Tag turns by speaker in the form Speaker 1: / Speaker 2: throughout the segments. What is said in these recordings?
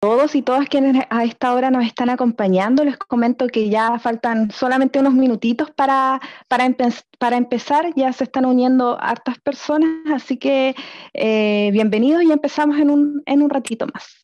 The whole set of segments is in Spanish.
Speaker 1: Todos y todas quienes a esta hora nos están acompañando. Les comento que ya faltan solamente unos minutitos para empezar. Ya se están uniendo hartas personas, así que bienvenidos y empezamos en un ratito más.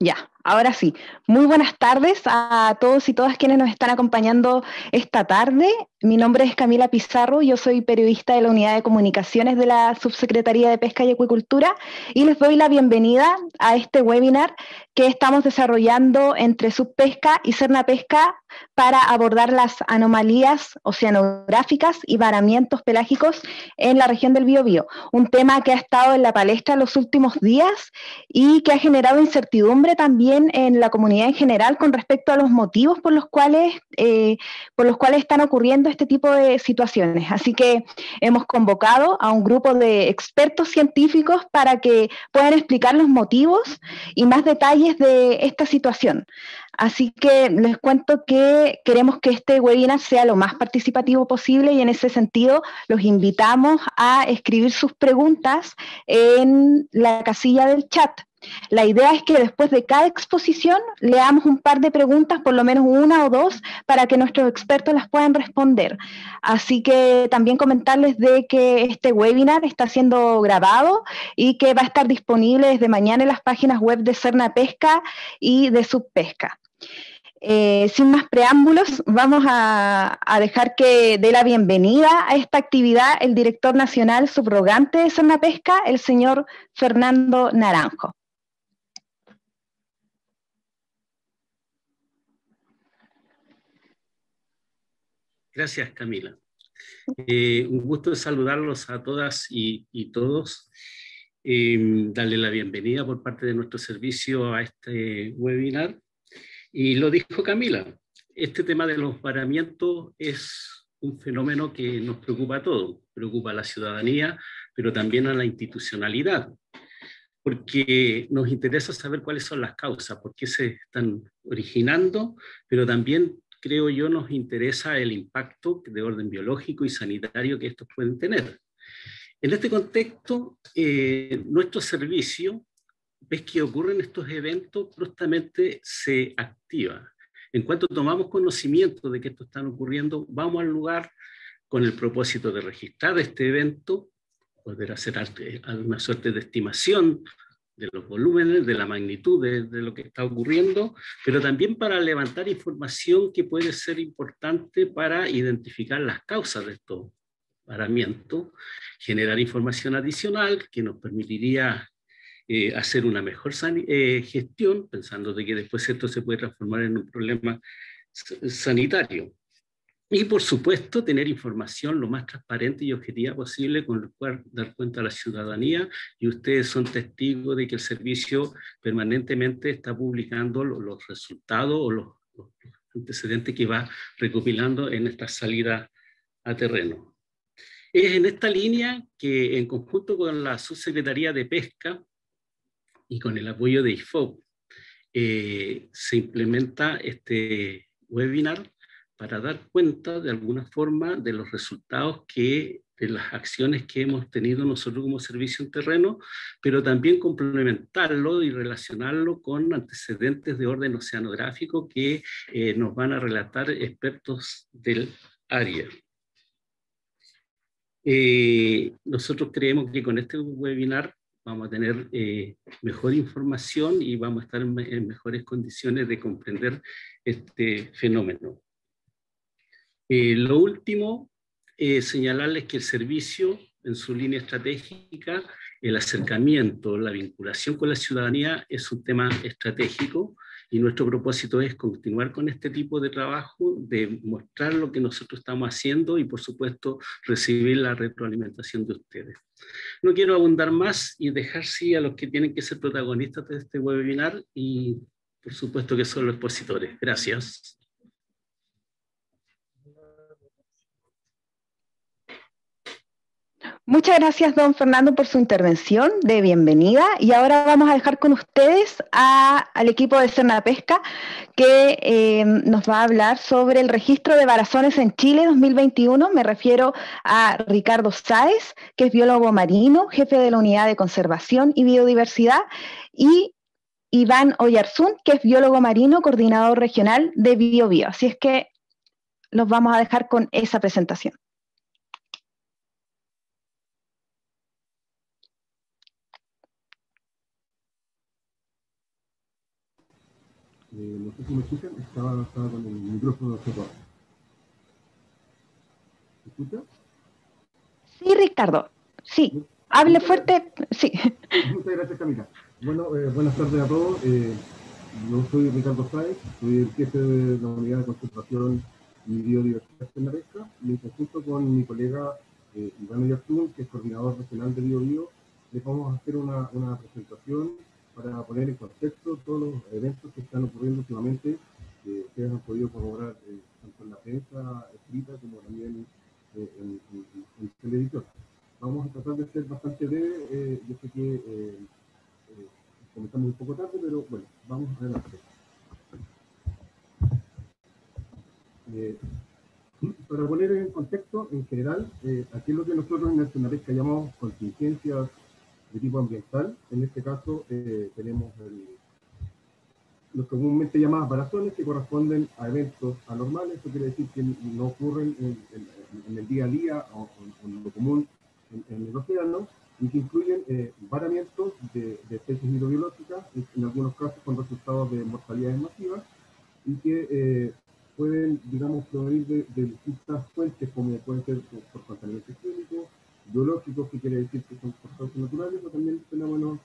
Speaker 1: Ya, ahora sí. Muy buenas tardes a todos y todas quienes nos están acompañando esta tarde. Mi nombre es Camila Pizarro, yo soy periodista de la Unidad de Comunicaciones de la Subsecretaría de Pesca y Acuicultura y les doy la bienvenida a este webinar que estamos desarrollando entre Subpesca y Cernapesca para abordar las anomalías oceanográficas y varamientos pelágicos en la región del Biobío, un tema que ha estado en la palestra en los últimos días y que ha generado incertidumbre también en la comunidad en general con respecto a los motivos por los cuales están ocurriendo este tipo de situaciones. Así que hemos convocado a un grupo de expertos científicos para que puedan explicar los motivos y más detalles de esta situación. Así que les cuento que queremos que este webinar sea lo más participativo posible y en ese sentido los invitamos a escribir sus preguntas en la casilla del chat. La idea es que después de cada exposición leamos un par de preguntas, por lo menos una o dos, para que nuestros expertos las puedan responder. Así que también comentarles de que este webinar está siendo grabado y que va a estar disponible desde mañana en las páginas web de Cernapesca y de Subpesca. Sin más preámbulos, vamos a dejar que dé la bienvenida a esta actividad el director nacional subrogante de Cernapesca, el señor Fernando Naranjo.
Speaker 2: Gracias, Camila. Un gusto saludarlos a todas y todos. Darle la bienvenida por parte de nuestro servicio a este webinar. Y lo dijo Camila, este tema de los varamientos es un fenómeno que nos preocupa a todos, preocupa a la ciudadanía, pero también a la institucionalidad, porque nos interesa saber cuáles son las causas, por qué se están originando, pero también, creo yo, nos interesa el impacto de orden biológico y sanitario que estos pueden tener. En este contexto, nuestro servicio, ves que ocurren estos eventos, prontamente se activa. En cuanto tomamos conocimiento de que esto está ocurriendo, vamos al lugar con el propósito de registrar este evento, poder hacer alguna suerte de estimación de los volúmenes, de la magnitud de lo que está ocurriendo, pero también para levantar información que puede ser importante para identificar las causas de estos varamientos, generar información adicional que nos permitiría hacer una mejor gestión, pensando de que después esto se puede transformar en un problema sanitario. Y por supuesto, tener información lo más transparente y objetiva posible con lo cual dar cuenta a la ciudadanía, y ustedes son testigos de que el servicio permanentemente está publicando los resultados o los antecedentes que va recopilando en esta salida a terreno. Es en esta línea que, en conjunto con la Subsecretaría de Pesca y con el apoyo de IFOP, se implementa este webinar para dar cuenta de alguna forma de los resultados de las acciones que hemos tenido nosotros como servicio en terreno, pero también complementarlo y relacionarlo con antecedentes de orden oceanográfico que nos van a relatar expertos del área. Nosotros creemos que con este webinar vamos a tener mejor información y vamos a estar en mejores condiciones de comprender este fenómeno. Lo último, señalarles que el servicio, en su línea estratégica, el acercamiento, la vinculación con la ciudadanía es un tema estratégico, y nuestro propósito es continuar con este tipo de trabajo, de mostrar lo que nosotros estamos haciendo y, por supuesto, recibir la retroalimentación de ustedes. No quiero abundar más y dejar sí a los que tienen que ser protagonistas de este webinar, y por supuesto que son los expositores. Gracias.
Speaker 1: Muchas gracias, don Fernando, por su intervención de bienvenida. Y ahora vamos a dejar con ustedes al equipo de Cernapesca, que nos va a hablar sobre el registro de barazones en Chile 2021. Me refiero a Ricardo Sáez, que es biólogo marino, jefe de la Unidad de Conservación y Biodiversidad, y Iván Oyarzún, que es biólogo marino, coordinador regional de BioBio. Así es que los vamos a dejar con esa presentación.
Speaker 3: No sé si me escuchan, estaba con el micrófono cerrado. ¿Me escucha?
Speaker 1: Sí, Ricardo, sí. Hable fuerte, sí.
Speaker 3: Muchas gracias, Camila. Bueno, buenas tardes a todos. Yo soy Ricardo Sáez, soy el jefe de la Unidad de Conservación y Biodiversidad de Cernapesca, y en conjunto con mi colega Iván Oyarzún, que es coordinador regional de BioBio, les vamos a hacer una presentación para poner en contexto todos los eventos que están ocurriendo últimamente, que ustedes han podido corroborar tanto en la prensa escrita como también en televisión. Vamos a tratar de ser bastante breve. Yo sé que comenzamos un poco tarde, pero bueno, vamos adelante. Para poner en contexto, en general, aquí es lo que nosotros en el Cernapesca llamamos contingencias de tipo ambiental. En este caso tenemos los comúnmente llamados barazones, que corresponden a eventos anormales. Eso quiere decir que no ocurren en el día a día o en lo común en el océano, y que incluyen varamientos de especies hidrobiológicas, en algunos casos con resultados de mortalidades masivas, y que pueden, digamos, provenir de distintas fuentes, como pueden ser por contaminantes químicos, biológicos, que quiere decir que son por causas naturales, o también fenómenos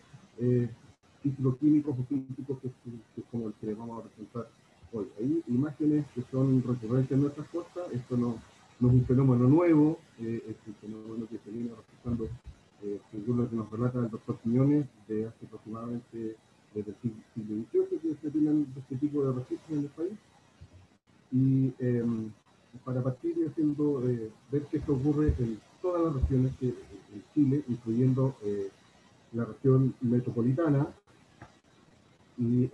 Speaker 3: físico-químicos o físicos, que es como el que les vamos a presentar hoy. Hay imágenes que son recurrentes en nuestras costas. Esto no es un fenómeno nuevo, es un fenómeno que se viene registrando, según lo que nos relata el doctor Quiñones, de hace aproximadamente desde el siglo XVIII, que se tienen este tipo de registros en el país. Y para partir y haciendo ver que esto ocurre en todas las regiones en Chile, incluyendo la región metropolitana y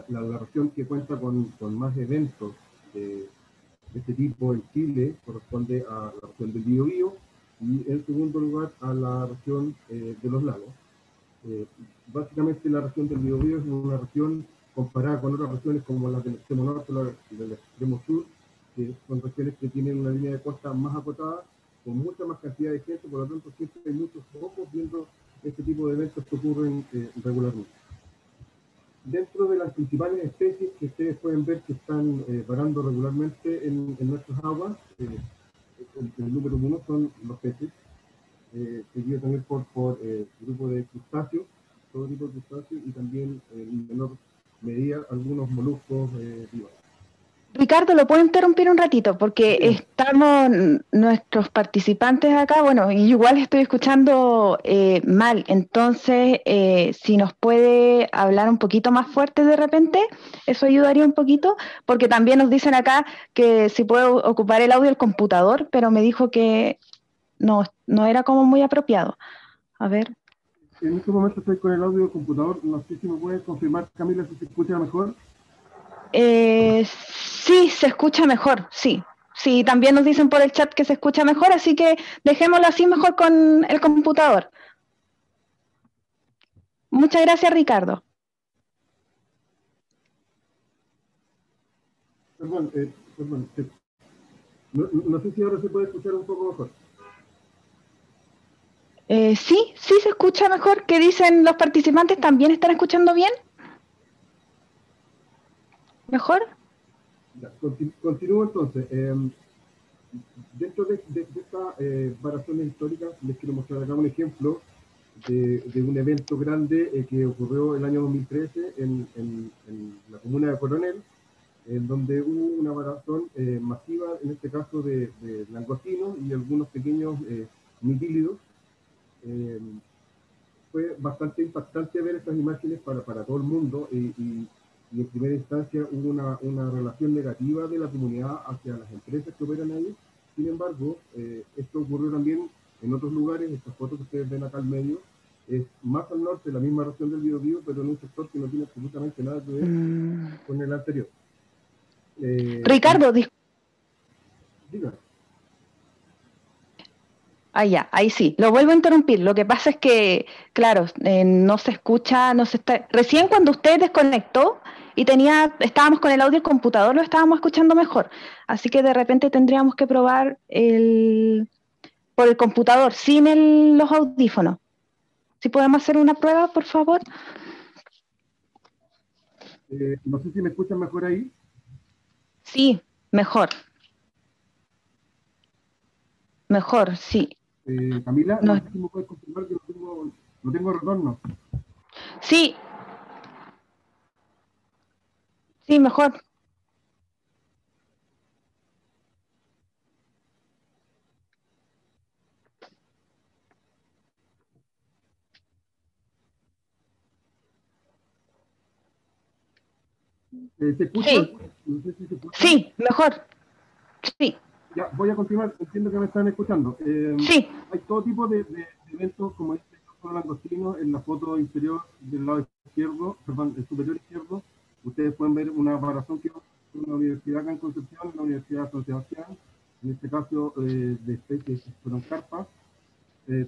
Speaker 3: la región que cuenta con más eventos de este tipo en Chile corresponde a la región del Biobío, y en segundo lugar a la región de los lagos. Básicamente la región del Biobío es una región comparada con otras regiones como las del extremo norte y del extremo sur, que son regiones que tienen una línea de costa más acotada, con mucha más cantidad de gente. Por lo tanto siempre hay muchos ojos viendo este tipo de eventos que ocurren regularmente. Dentro de las principales especies que ustedes pueden ver que están varando regularmente en nuestras aguas, el número uno son los peces. seguido también por grupo de crustáceos, todo tipo de crustáceos, y también en menor medida algunos moluscos vivos.
Speaker 1: Ricardo, ¿lo puedo interrumpir un ratito? Porque
Speaker 3: Sí,
Speaker 1: estamos, nuestros participantes acá, bueno, y igual estoy escuchando mal, entonces si nos puede hablar un poquito más fuerte de repente, eso ayudaría un poquito, porque también nos dicen acá que si puedo ocupar el audio del computador, pero me dijo que no era como muy apropiado. A ver.
Speaker 3: en este momento estoy con el audio del computador, no sé si me puede confirmar, Camila, si se escucha mejor.
Speaker 1: Sí, se escucha mejor, sí. Sí, también nos dicen por el chat que se escucha mejor, así que dejémoslo así mejor con el computador. Muchas gracias, Ricardo.
Speaker 3: Perdón, no sé si ahora se puede escuchar un poco mejor.
Speaker 1: Sí, sí se escucha mejor. ¿Qué dicen los participantes? ¿También están escuchando bien? ¿Mejor?
Speaker 3: Ya, continúo entonces. Dentro de esta variación histórica, les quiero mostrar acá un ejemplo de un evento grande que ocurrió el año 2013 en la comuna de Coronel, en donde hubo una variación masiva, en este caso de langostinos y algunos pequeños mitílidos. Fue bastante impactante ver estas imágenes para todo el mundo y en primera instancia hubo una relación negativa de la comunidad hacia las empresas que operan ahí. Sin embargo, esto ocurrió también en otros lugares. Estas fotos que ustedes ven acá al medio es más al norte, la misma región del Biobío, pero en un sector que no tiene absolutamente nada que ver con el anterior.
Speaker 1: Ricardo,
Speaker 3: Diga.
Speaker 1: ya, ahí sí, lo vuelvo a interrumpir. Lo que pasa es que, claro, no se escucha, no se está. Recién cuando usted desconectó y estábamos con el audio del computador, lo estábamos escuchando mejor. Así que de repente tendríamos que probar por el computador, sin los audífonos. Si podemos hacer una prueba, por favor.
Speaker 3: No sé si me escuchan mejor ahí.
Speaker 1: Sí, mejor. Mejor, sí.
Speaker 3: Camila, no
Speaker 1: No,
Speaker 3: sé si me puedes confirmar que no tengo retorno.
Speaker 1: sí, sí, mejor.
Speaker 3: ¿Se escucha?
Speaker 1: Sí,
Speaker 3: No sé si se escucha.
Speaker 1: sí, mejor. Sí,
Speaker 3: Ya, voy a continuar. Entiendo que me están escuchando.
Speaker 1: sí.
Speaker 3: Hay todo tipo de eventos, como este con langostinos, en la foto inferior del lado izquierdo, perdón, el superior izquierdo. Ustedes pueden ver una variación que en la universidad acá en Concepción, en la Universidad de San Sebastián, en este caso de especies que fueron carpas.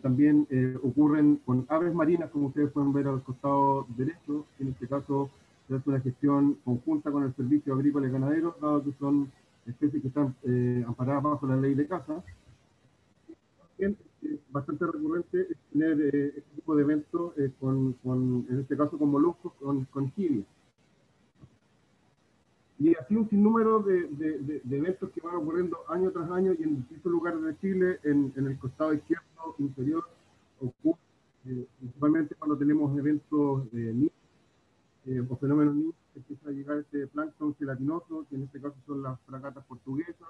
Speaker 3: También ocurren con aves marinas, como ustedes pueden ver al costado derecho. En este caso se hace una gestión conjunta con el Servicio Agrícola y Ganadero, dado que son especies que están amparadas bajo la ley de caza. También bastante recurrente es tener este tipo de eventos en este caso con moluscos, con jibias. Y así un sinnúmero de eventos que van ocurriendo año tras año y en distintos lugares de Chile, en el costado izquierdo inferior, ocurre principalmente cuando tenemos eventos o fenómenos niños, empieza a llegar este plancton gelatinoso, que en este caso son las fragatas portuguesas,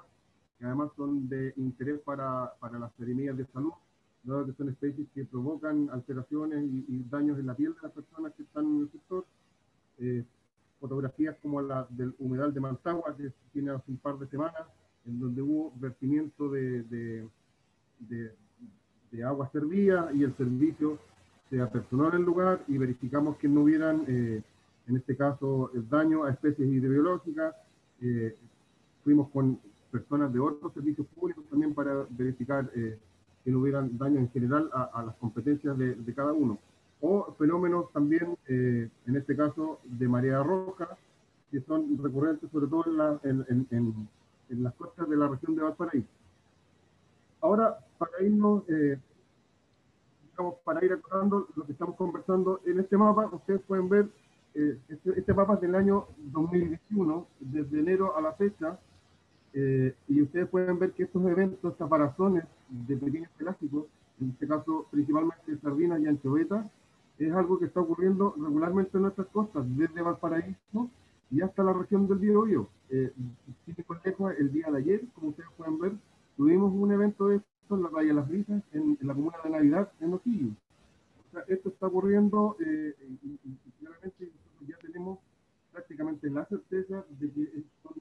Speaker 3: que además son de interés para las epidemias de salud, dado que son especies que provocan alteraciones y daños en la piel de las personas que están en el sector. Fotografías como la del humedal de Mantagua, que tiene hace un par de semanas, en donde hubo vertimiento de agua servida y el servicio se apersonó en el lugar y verificamos que no hubieran, en este caso, el daño a especies hidrobiológicas. Fuimos con personas de otros servicios públicos también para verificar que no hubieran daño en general a las competencias de cada uno. O fenómenos también, en este caso, de marea roja, que son recurrentes sobre todo en las costas de la región de Valparaíso. Ahora, para irnos, digamos, para ir acordando lo que estamos conversando en este mapa, ustedes pueden ver, este mapa es del año 2021, desde enero a la fecha, y ustedes pueden ver que estos eventos, estas parazones de pequeños pelágicos, en este caso principalmente sardinas y anchovetas, es algo que está ocurriendo regularmente en nuestras costas, desde Valparaíso y hasta la región del Biobío. Sin ir más lejos, el día de ayer, como ustedes pueden ver, tuvimos un evento de esto en la playa Las Brisas, en la comuna de Navidad, en O'Higgins. O sea, esto está ocurriendo y claramente nosotros ya tenemos prácticamente la certeza de que son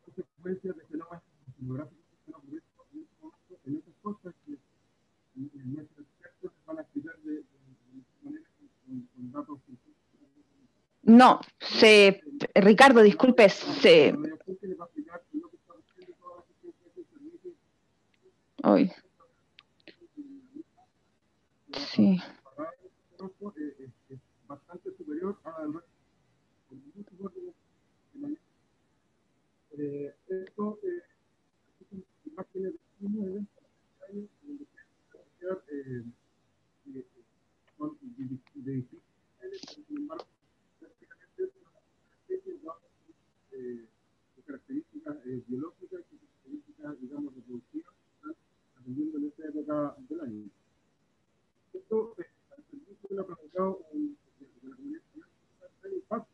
Speaker 3: consecuencias de fenómenos oceanográficos que están ocurriendo en este momento en esas costas que nuestros expertos van a explicar de manera con datos científicos.
Speaker 1: No, Ricardo, disculpe, Hoy. Sí.
Speaker 3: Es bastante superior al resto. Esto son imágenes de unos eventos donde son de distintos niveles, pero sin embargo, prácticamente es una especie de características biológicas y características, digamos, reproductivas que están atendiendo en esta época del año. Esto, al servicio de la provocado de la comunidad el impacto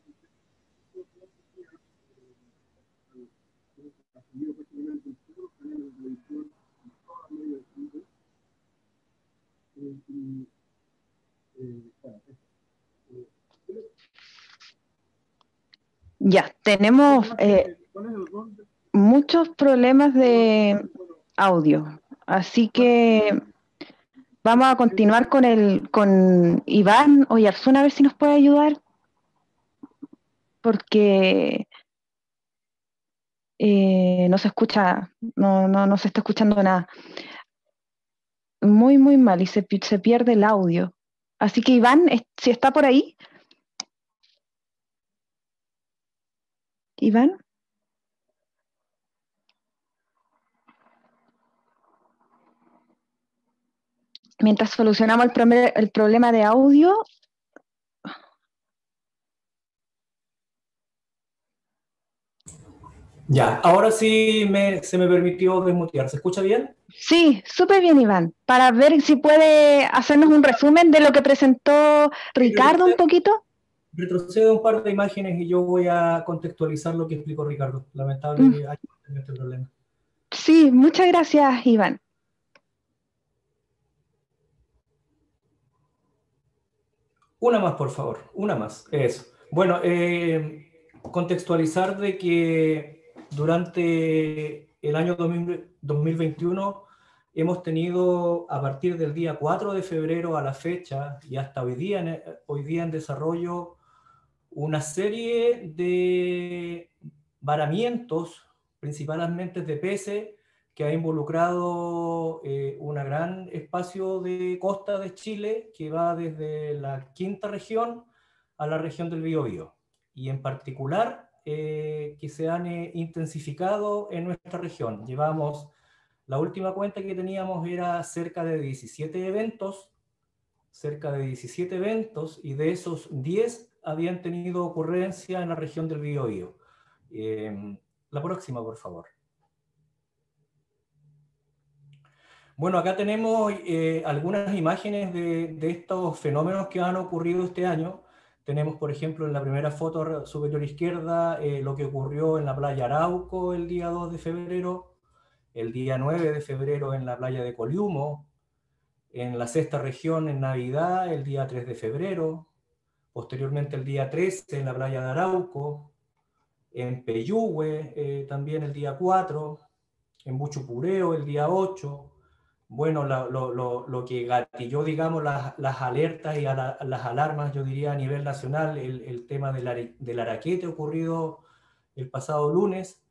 Speaker 3: ascendido prácticamente en todos los canales de televisión, en todos los medios de escrito.
Speaker 1: Ya, tenemos muchos problemas de audio, así que vamos a continuar con Iván Oyarzún, a ver si nos puede ayudar, porque no se escucha, no se está escuchando nada. Muy, muy mal, y se pierde el audio. Así que Iván, si está por ahí. Iván. Mientras solucionamos el problema de audio.
Speaker 4: Ya, ahora sí se me permitió desmutear. ¿Se escucha bien?
Speaker 1: Sí, súper bien, Iván. Para ver si puede hacernos un resumen de lo que presentó Ricardo un poquito.
Speaker 4: Retrocedo un par de imágenes y yo voy a contextualizar lo que explicó Ricardo. Lamentable que haya tenido este problema.
Speaker 1: Sí, muchas gracias, Iván.
Speaker 4: Una más, por favor. Una más. Eso. Bueno, contextualizar de que durante el año 2021 hemos tenido, a partir del día 4 de febrero a la fecha y hasta hoy día en desarrollo, una serie de varamientos, principalmente de peces, que ha involucrado un gran espacio de costa de Chile que va desde la quinta región a la región del Biobío, y en particular que se han intensificado en nuestra región. Llevamos, la última cuenta que teníamos era cerca de 17 eventos, y de esos 10 habían tenido ocurrencia en la región del Biobío. La próxima, por favor. Bueno, acá tenemos algunas imágenes de estos fenómenos que han ocurrido este año. Tenemos, por ejemplo, en la primera foto superior izquierda, lo que ocurrió en la playa Arauco el día 2 de febrero, el día 9 de febrero en la playa de Coliumo, en la sexta región en Navidad el día 3 de febrero, posteriormente el día 13 en la playa de Arauco, en Peyúgue también el día 4, en Buchupureo el día 8, bueno, lo que gatilló, digamos, las alertas y las alarmas, yo diría, a nivel nacional, el tema del araquete ocurrido el pasado lunes,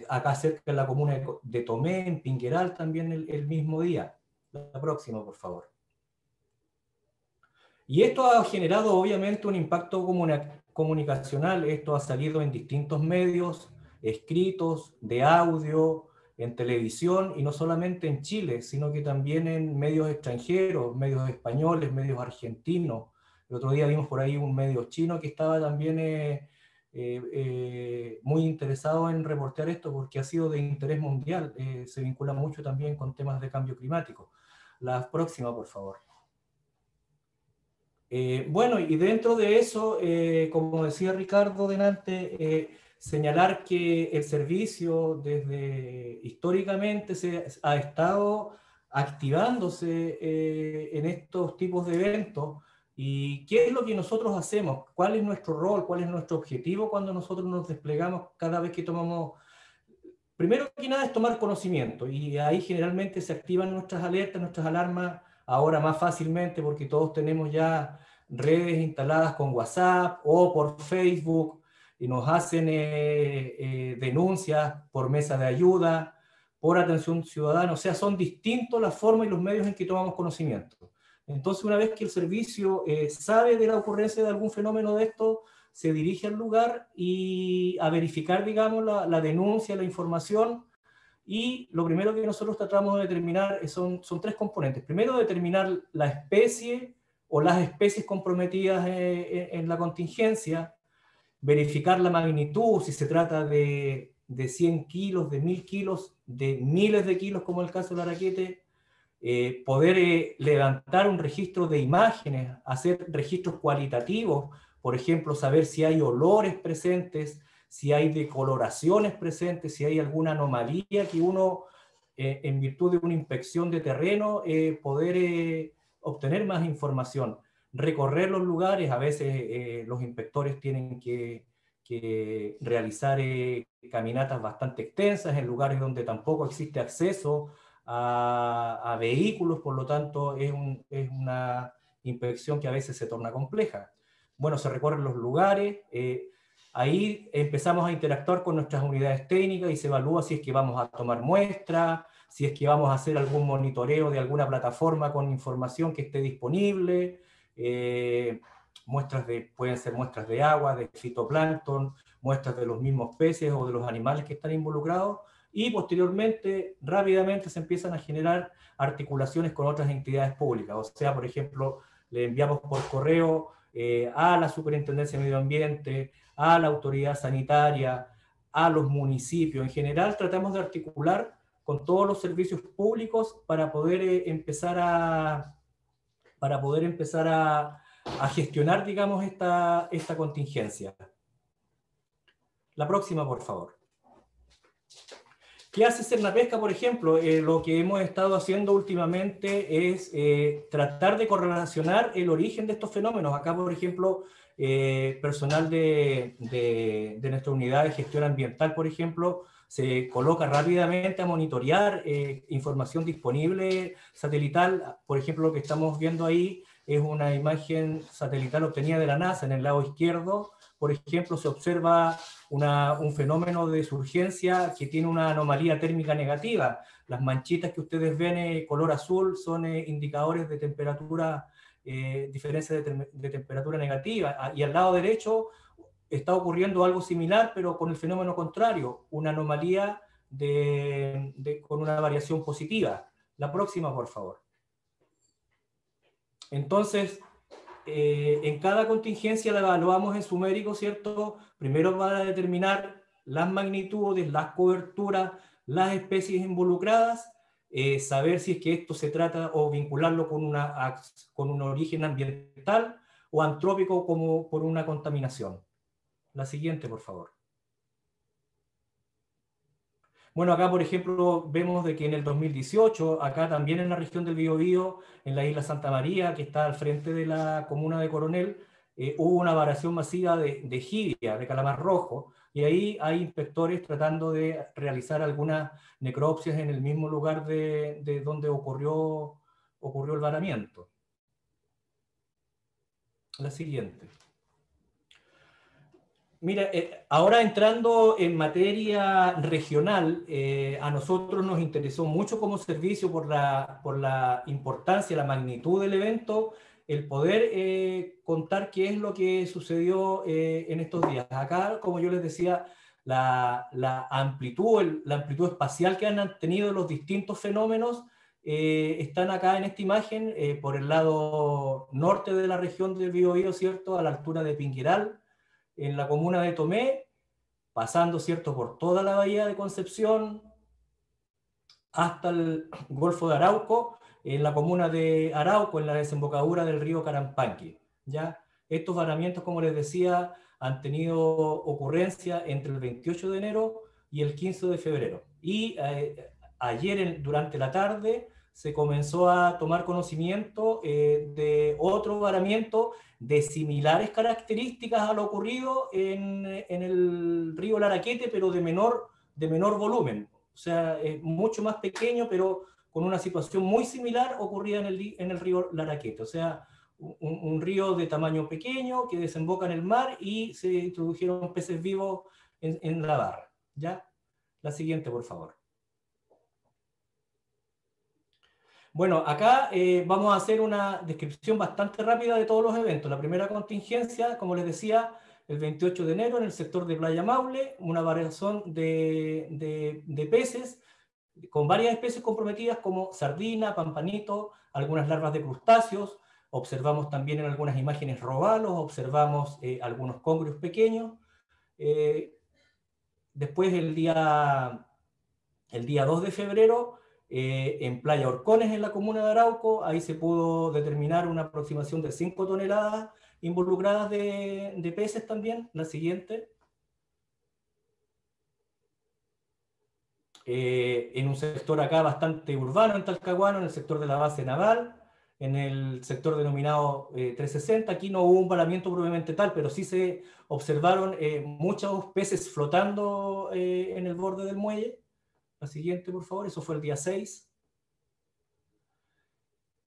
Speaker 4: acá cerca de la comuna de Tomé, en Pingueral, también el mismo día. La próxima, por favor. Y esto ha generado, obviamente, un impacto comunicacional. Esto ha salido en distintos medios, escritos, de audio, en televisión, y no solamente en Chile, sino que también en medios extranjeros, medios españoles, medios argentinos. El otro día vimos por ahí un medio chino que estaba también muy interesados en reportear esto porque ha sido de interés mundial, se vincula mucho también con temas de cambio climático. La próxima, por favor. Bueno, y dentro de eso, como decía Ricardo delante, señalar que el servicio desde históricamente se ha estado activándose en estos tipos de eventos. ¿Y qué es lo que nosotros hacemos? ¿Cuál es nuestro rol? ¿Cuál es nuestro objetivo cuando nosotros nos desplegamos cada vez que tomamos? Primero que nada es tomar conocimiento, y ahí generalmente se activan nuestras alertas, nuestras alarmas, ahora más fácilmente porque todos tenemos ya redes instaladas con WhatsApp o por Facebook, y nos hacen denuncias por mesa de ayuda, por atención ciudadana, o sea, son distintos las formas y los medios en que tomamos conocimiento. Entonces, una vez que el servicio sabe de la ocurrencia de algún fenómeno de esto, se dirige al lugar y a verificar, digamos, la denuncia, la información, y lo primero que nosotros tratamos de determinar son tres componentes. Primero, determinar la especie o las especies comprometidas en la contingencia, verificar la magnitud, si se trata de 100 kilos, de 1000 kilos, de miles de kilos, como el caso del Araquete, poder levantar un registro de imágenes, hacer registros cualitativos, por ejemplo, saber si hay olores presentes, si hay decoloraciones presentes, si hay alguna anomalía que uno, en virtud de una inspección de terreno, poder obtener más información. Recorrer los lugares, a veces los inspectores tienen que realizar caminatas bastante extensas en lugares donde tampoco existe acceso a vehículos, por lo tanto es una inspección que a veces se torna compleja. Bueno, se recorren los lugares, ahí empezamos a interactuar con nuestras unidades técnicas y se evalúa si es que vamos a tomar muestras, si es que vamos a hacer algún monitoreo de alguna plataforma con información que esté disponible, pueden ser muestras de agua, de fitoplancton, muestras de los mismos peces o de los animales que están involucrados, y posteriormente, rápidamente se empiezan a generar articulaciones con otras entidades públicas. O sea, por ejemplo, le enviamos por correo a la Superintendencia de Medio Ambiente, a la autoridad sanitaria, a los municipios. En general, tratamos de articular con todos los servicios públicos para poder empezar a gestionar, digamos, esta contingencia. La próxima, por favor. ¿Qué hace Cernapesca, por ejemplo? Lo que hemos estado haciendo últimamente es tratar de correlacionar el origen de estos fenómenos. Acá, por ejemplo, personal de nuestra unidad de gestión ambiental, por ejemplo, se coloca rápidamente a monitorear información disponible satelital. Por ejemplo, lo que estamos viendo ahí es una imagen satelital obtenida de la NASA. En el lado izquierdo, por ejemplo, se observa un fenómeno de surgencia que tiene una anomalía térmica negativa. Las manchitas que ustedes ven color azul son indicadores de temperatura, diferencia de temperatura negativa. Y al lado derecho está ocurriendo algo similar, pero con el fenómeno contrario, una anomalía con una variación positiva. La próxima, por favor. Entonces, en cada contingencia la evaluamos en sumérico, ¿cierto? Primero para determinar las magnitudes, las coberturas, las especies involucradas, saber si es que esto se trata o vincularlo con un origen ambiental o antrópico como por una contaminación. La siguiente, por favor. Bueno, acá, por ejemplo, vemos de que en el 2018, acá también en la región del Biobío, en la isla Santa María, que está al frente de la comuna de Coronel, hubo una variación masiva de jibia, de calamar rojo, y ahí hay inspectores tratando de realizar algunas necropsias en el mismo lugar de donde ocurrió el varamiento. La siguiente. Mira, ahora entrando en materia regional, a nosotros nos interesó mucho como servicio por la importancia, la magnitud del evento, el poder contar qué es lo que sucedió en estos días. Acá, como yo les decía, la amplitud espacial que han tenido los distintos fenómenos están acá en esta imagen, por el lado norte de la región del Biobío, ¿cierto? A la altura de Pingueral. en la comuna de Tomé, pasando, ¿cierto?, por toda la bahía de Concepción, hasta el Golfo de Arauco, en la comuna de Arauco, en la desembocadura del río Carampanqui, ¿ya? Estos varamientos, como les decía, han tenido ocurrencia entre el 28 de enero y el 15 de febrero. Y ayer, durante la tarde, se comenzó a tomar conocimiento de otro varamiento de similares características a lo ocurrido en el río Laraquete, pero de menor volumen. O sea, es mucho más pequeño, pero con una situación muy similar ocurrida en el río Laraquete. O sea, un río de tamaño pequeño que desemboca en el mar y se introdujeron peces vivos en la barra. ¿Ya? La siguiente, por favor. Bueno, acá vamos a hacer una descripción bastante rápida de todos los eventos. La primera contingencia, como les decía, el 28 de enero en el sector de Playa Maule, una variación de peces con varias especies comprometidas como sardina, pampanito, algunas larvas de crustáceos. Observamos también en algunas imágenes robalos, observamos algunos congrios pequeños. Después el día 2 de febrero, en Playa Horcones, en la comuna de Arauco, ahí se pudo determinar una aproximación de 5 toneladas involucradas de peces también. La siguiente. En un sector acá bastante urbano, en Talcahuano, en el sector de la base naval, en el sector denominado 360, aquí no hubo un varamiento propiamente tal, pero sí se observaron muchos peces flotando en el borde del muelle. La siguiente, por favor, eso fue el día 6.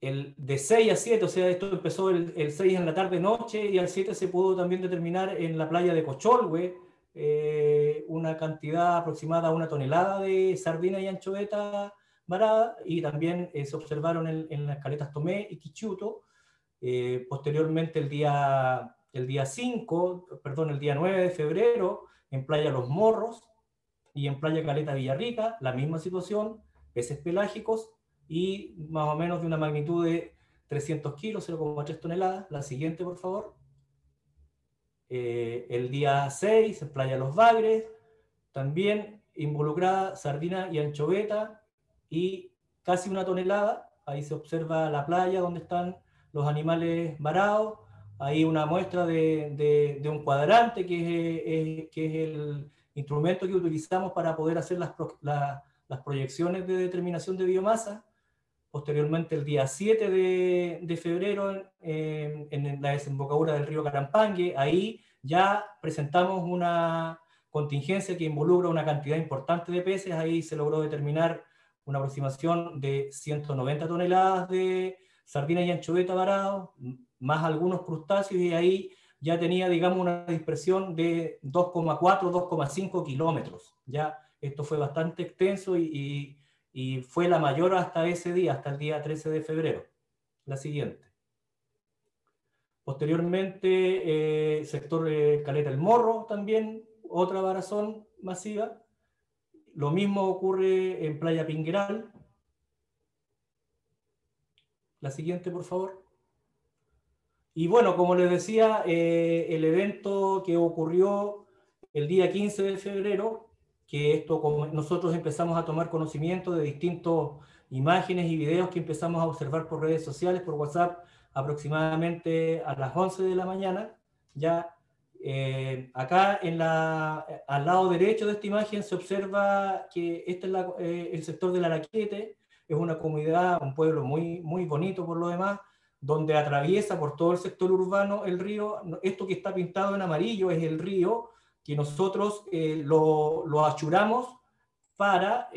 Speaker 4: De 6 a 7, o sea, esto empezó el 6 en la tarde-noche, y al 7 se pudo también determinar en la playa de Cocholhue una cantidad aproximada a 1 tonelada de sardina y anchoveta varada, y también se observaron en las caletas Tomé y Quichuto. Posteriormente, el día 9 de febrero, en Playa Los Morros y en Playa Caleta Villarrica, la misma situación, peces pelágicos, y más o menos de una magnitud de 300 kilos, 0,3 toneladas. La siguiente, por favor. El día 6, en Playa Los Bagres, también involucrada sardina y anchoveta, y casi 1 tonelada. Ahí se observa la playa donde están los animales varados. Ahí una muestra de un cuadrante, que es el instrumento que utilizamos para poder hacer las proyecciones de determinación de biomasa. Posteriormente, el día 7 de febrero, en la desembocadura del río Carampangue, ahí ya presentamos una contingencia que involucra una cantidad importante de peces. Ahí se logró determinar una aproximación de 190 toneladas de sardina y anchoveta varado, más algunos crustáceos, y ahí ya tenía, digamos, una dispersión de 2,4, 2,5 kilómetros. Ya esto fue bastante extenso y fue la mayor hasta ese día, hasta el día 13 de febrero. La siguiente. Posteriormente, sector Caleta El Morro también, otra varazón masiva. Lo mismo ocurre en Playa Pingueral. La siguiente, por favor. Y bueno, como les decía, el evento que ocurrió el día 15 de febrero, que esto, como nosotros empezamos a tomar conocimiento de distintas imágenes y videos que empezamos a observar por redes sociales, por WhatsApp, aproximadamente a las 11 de la mañana. Ya acá al lado derecho de esta imagen se observa que este es el sector del Laraquete. Es una comunidad, un pueblo muy, muy bonito por lo demás, donde atraviesa por todo el sector urbano el río. Esto que está pintado en amarillo es el río, que nosotros lo achuramos para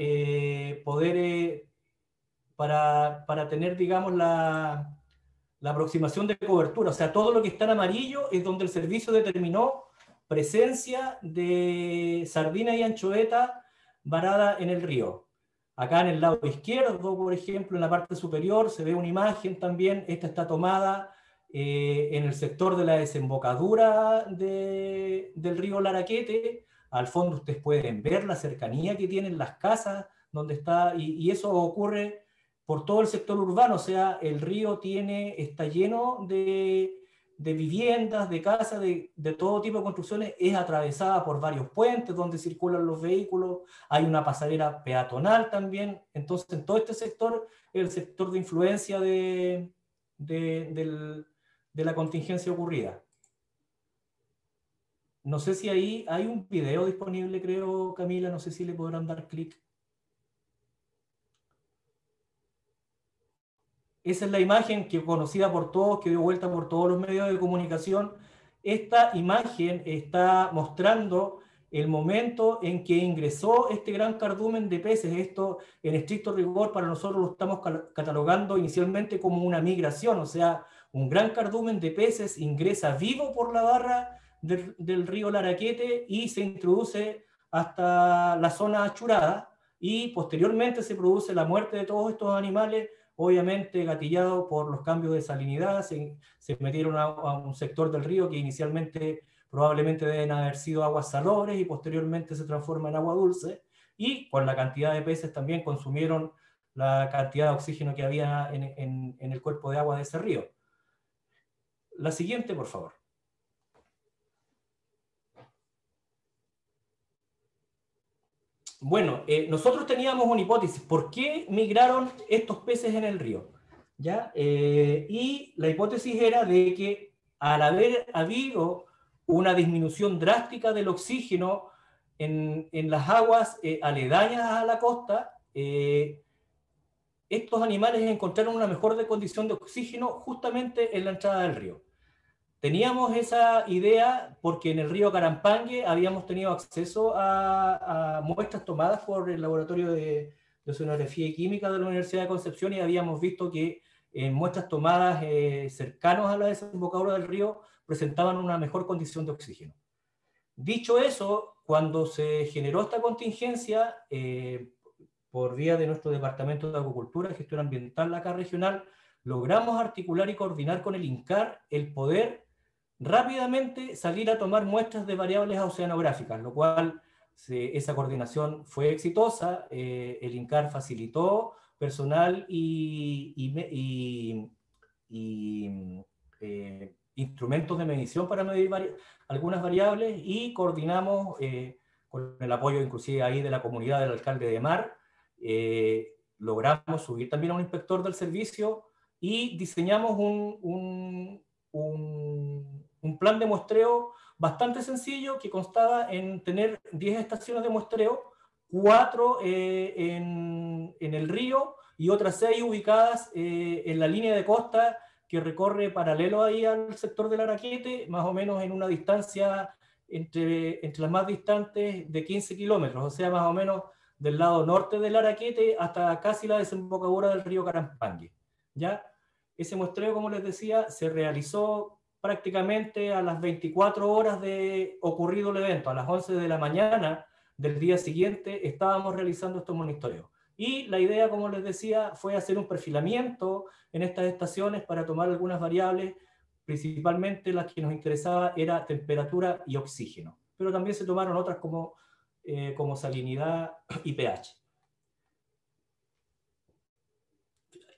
Speaker 4: poder, para tener, digamos, la aproximación de cobertura. O sea, todo lo que está en amarillo es donde el servicio determinó presencia de sardina y anchoveta varada en el río. Acá en el lado izquierdo, por ejemplo, en la parte superior, se ve una imagen también. Esta está tomada en el sector de la desembocadura del río Laraquete. Al fondo ustedes pueden ver la cercanía que tienen las casas donde está, y eso ocurre por todo el sector urbano. O sea, el río está lleno de viviendas, de casas, de todo tipo de construcciones, es atravesada por varios puentes donde circulan los vehículos, hay una pasarela peatonal también. Entonces, en todo este sector, el sector de influencia de la contingencia ocurrida. No sé si ahí hay un video disponible, creo, Camila, no sé si le podrán dar clic. Esa es la imagen que conocida por todos, que dio vuelta por todos los medios de comunicación. Esta imagen está mostrando el momento en que ingresó este gran cardumen de peces. Esto, en estricto rigor, para nosotros lo estamos catalogando inicialmente como una migración, o sea, un gran cardumen de peces ingresa vivo por la barra del río Laraquete y se introduce hasta la zona achurada, y posteriormente se produce la muerte de todos estos animales, obviamente gatillado por los cambios de salinidad. Se metieron a un sector del río que inicialmente probablemente deben haber sido aguas salobres y posteriormente se transforma en agua dulce, y con la cantidad de peces también consumieron la cantidad de oxígeno que había en el cuerpo de agua de ese río. La siguiente, por favor. Bueno, nosotros teníamos una hipótesis. ¿Por qué migraron estos peces en el río? ¿Ya? Y la hipótesis era de que al haber habido una disminución drástica del oxígeno en las aguas aledañas a la costa, estos animales encontraron una mejor condición de oxígeno justamente en la entrada del río. Teníamos esa idea porque en el río Carampangue habíamos tenido acceso a muestras tomadas por el Laboratorio de Oceanografía y Química de la Universidad de Concepción, y habíamos visto que en muestras tomadas cercanos a la desembocadura del río presentaban una mejor condición de oxígeno. Dicho eso, cuando se generó esta contingencia, por vía de nuestro Departamento de Acuicultura y Gestión Ambiental acá regional, logramos articular y coordinar con el INCAR el poder rápidamente salir a tomar muestras de variables oceanográficas, lo cual esa coordinación fue exitosa. El INCAR facilitó personal y instrumentos de medición para medir algunas variables, y coordinamos con el apoyo inclusive ahí de la comunidad del alcalde de Mar. Logramos subir también a un inspector del servicio y diseñamos un plan de muestreo bastante sencillo que constaba en tener 10 estaciones de muestreo, 4 en el río y otras 6 ubicadas en la línea de costa que recorre paralelo ahí al sector del Araquete, más o menos en una distancia entre las más distantes de 15 kilómetros, o sea, más o menos del lado norte del Araquete hasta casi la desembocadura del río Carampangue. ¿Ya? Ese muestreo, como les decía, se realizó prácticamente a las 24 horas de ocurrido el evento. A las 11 de la mañana del día siguiente estábamos realizando estos monitoreos. Y la idea, como les decía, fue hacer un perfilamiento en estas estaciones para tomar algunas variables, principalmente las que nos interesaba era temperatura y oxígeno. Pero también se tomaron otras como salinidad y pH.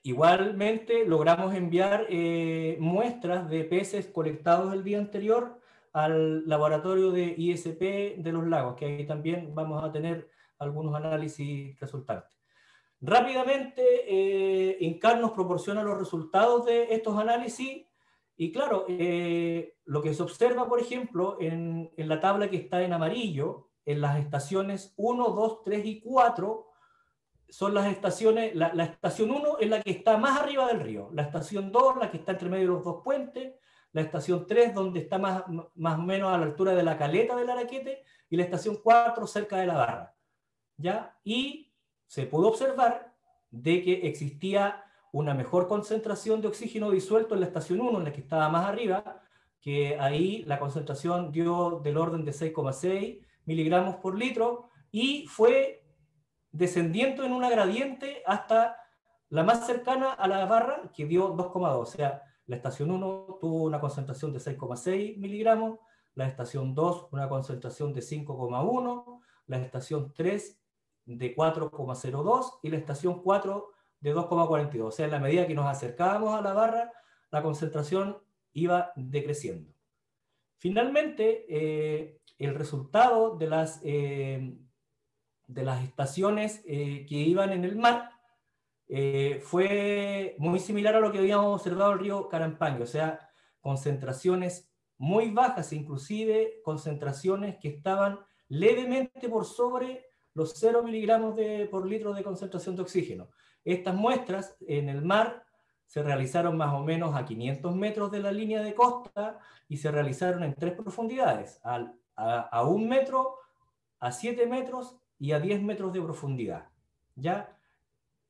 Speaker 4: Igualmente logramos enviar muestras de peces colectados el día anterior al laboratorio de ISP de los lagos, que ahí también vamos a tener algunos análisis resultantes. Rápidamente, INCAR nos proporciona los resultados de estos análisis, y claro, lo que se observa, por ejemplo, en la tabla que está en amarillo, en las estaciones 1, 2, 3 y 4, son las estaciones. La estación 1 es la que está más arriba del río, la estación 2 la que está entre medio de los dos puentes, la estación 3 donde está más o menos a la altura de la caleta del Araquete, y la estación 4 cerca de la barra. ¿Ya? Y se pudo observar de que existía una mejor concentración de oxígeno disuelto en la estación 1, en la que estaba más arriba, que ahí la concentración dio del orden de 6,6 miligramos por litro, y fue descendiendo en una gradiente hasta la más cercana a la barra, que dio 2,2. O sea, la estación 1 tuvo una concentración de 6,6 miligramos, la estación 2 una concentración de 5,1, la estación 3 de 4,02 y la estación 4 de 2,42. O sea, en la medida que nos acercábamos a la barra, la concentración iba decreciendo. Finalmente, el resultado de las estaciones que iban en el mar fue muy similar a lo que habíamos observado en el río Carampague, o sea, concentraciones muy bajas, inclusive concentraciones que estaban levemente por sobre los 0 miligramos por litro de concentración de oxígeno. Estas muestras en el mar se realizaron más o menos a 500 metros de la línea de costa y se realizaron en 3 profundidades, a 1 metro, a 7 metros y a 10 metros de profundidad. ¿Ya?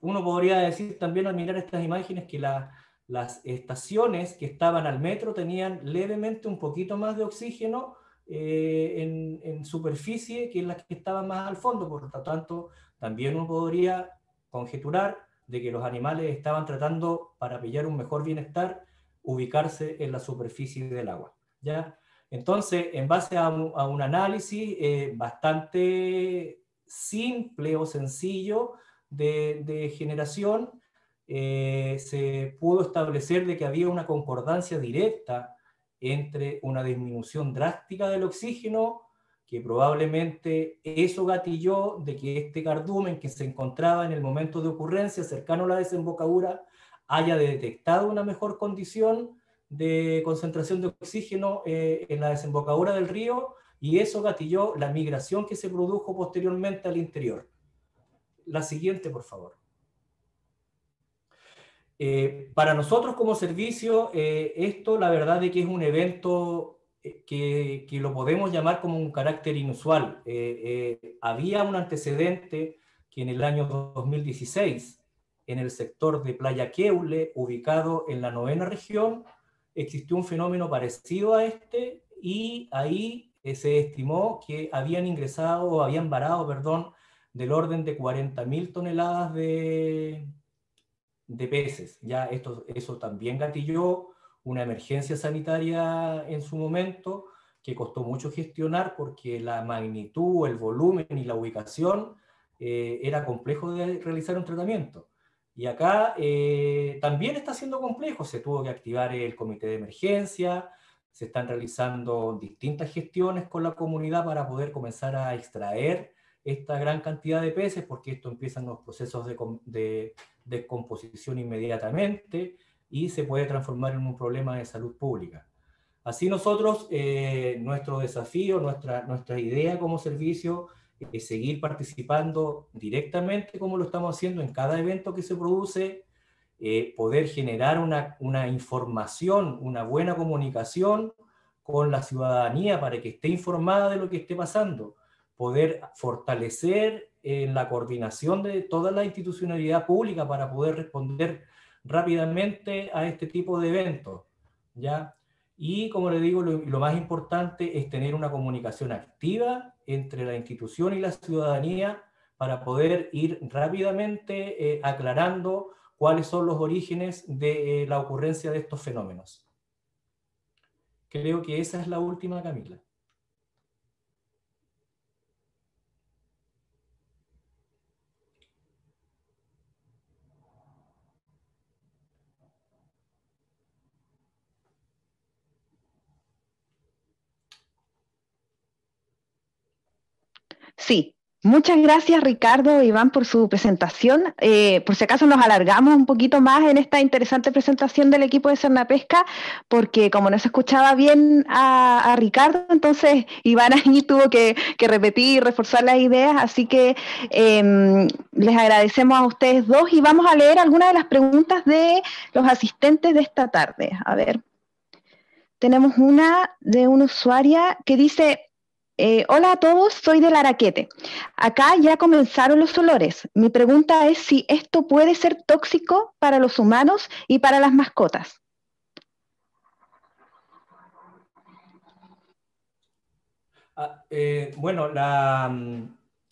Speaker 4: Uno podría decir también al mirar estas imágenes que las estaciones que estaban al metro tenían levemente un poquito más de oxígeno en superficie que las que estaban más al fondo. Por lo tanto, también uno podría conjeturar de que los animales estaban tratando, para pillar un mejor bienestar, ubicarse en la superficie del agua. ¿Ya? Entonces, en base a un análisis bastante simple o sencillo de generación, se pudo establecer de que había una concordancia directa entre una disminución drástica del oxígeno, que probablemente eso gatilló de que este cardumen que se encontraba en el momento de ocurrencia cercano a la desembocadura haya detectado una mejor condición de concentración de oxígeno en la desembocadura del río, y eso gatilló la migración que se produjo posteriormente al interior. La siguiente, por favor. Para nosotros como servicio, esto la verdad es que es un evento que lo podemos llamar como un carácter inusual. Había un antecedente que en el año 2016, en el sector de Playa Queule, ubicado en la 9ª región, existió un fenómeno parecido a este, y ahí se estimó que habían ingresado, o habían varado, perdón, del orden de 40.000 toneladas de peces. Ya eso también gatilló una emergencia sanitaria en su momento, que costó mucho gestionar porque la magnitud, el volumen y la ubicación era complejo de realizar un tratamiento. Y acá también está siendo complejo, se tuvo que activar el comité de emergencia, se están realizando distintas gestiones con la comunidad para poder comenzar a extraer esta gran cantidad de peces, porque esto empiezan los procesos de descomposición inmediatamente y se puede transformar en un problema de salud pública. Así nosotros, nuestro desafío, nuestra idea como servicio es seguir participando directamente como lo estamos haciendo en cada evento que se produce, poder generar una información, una buena comunicación con la ciudadanía para que esté informada de lo que esté pasando, poder fortalecer la coordinación de toda la institucionalidad pública para poder responder rápidamente a este tipo de eventos, ¿ya? Y como le digo, lo más importante es tener una comunicación activa entre la institución y la ciudadanía para poder ir rápidamente aclarando cuáles son los orígenes de la ocurrencia de estos fenómenos. Creo que esa es la última, Camila.
Speaker 1: Sí, muchas gracias Ricardo e Iván por su presentación. Por si acaso nos alargamos un poquito más en esta interesante presentación del equipo de Cernapesca, porque como no se escuchaba bien a Ricardo, entonces Iván ahí tuvo que repetir y reforzar las ideas, así que les agradecemos a ustedes dos y vamos a leer algunas de las preguntas de los asistentes de esta tarde. A ver, tenemos una de una usuaria que dice... hola a todos, soy del Araquete. Acá ya comenzaron los olores. Mi pregunta es si esto puede ser tóxico para los humanos y para las mascotas.
Speaker 4: Bueno, la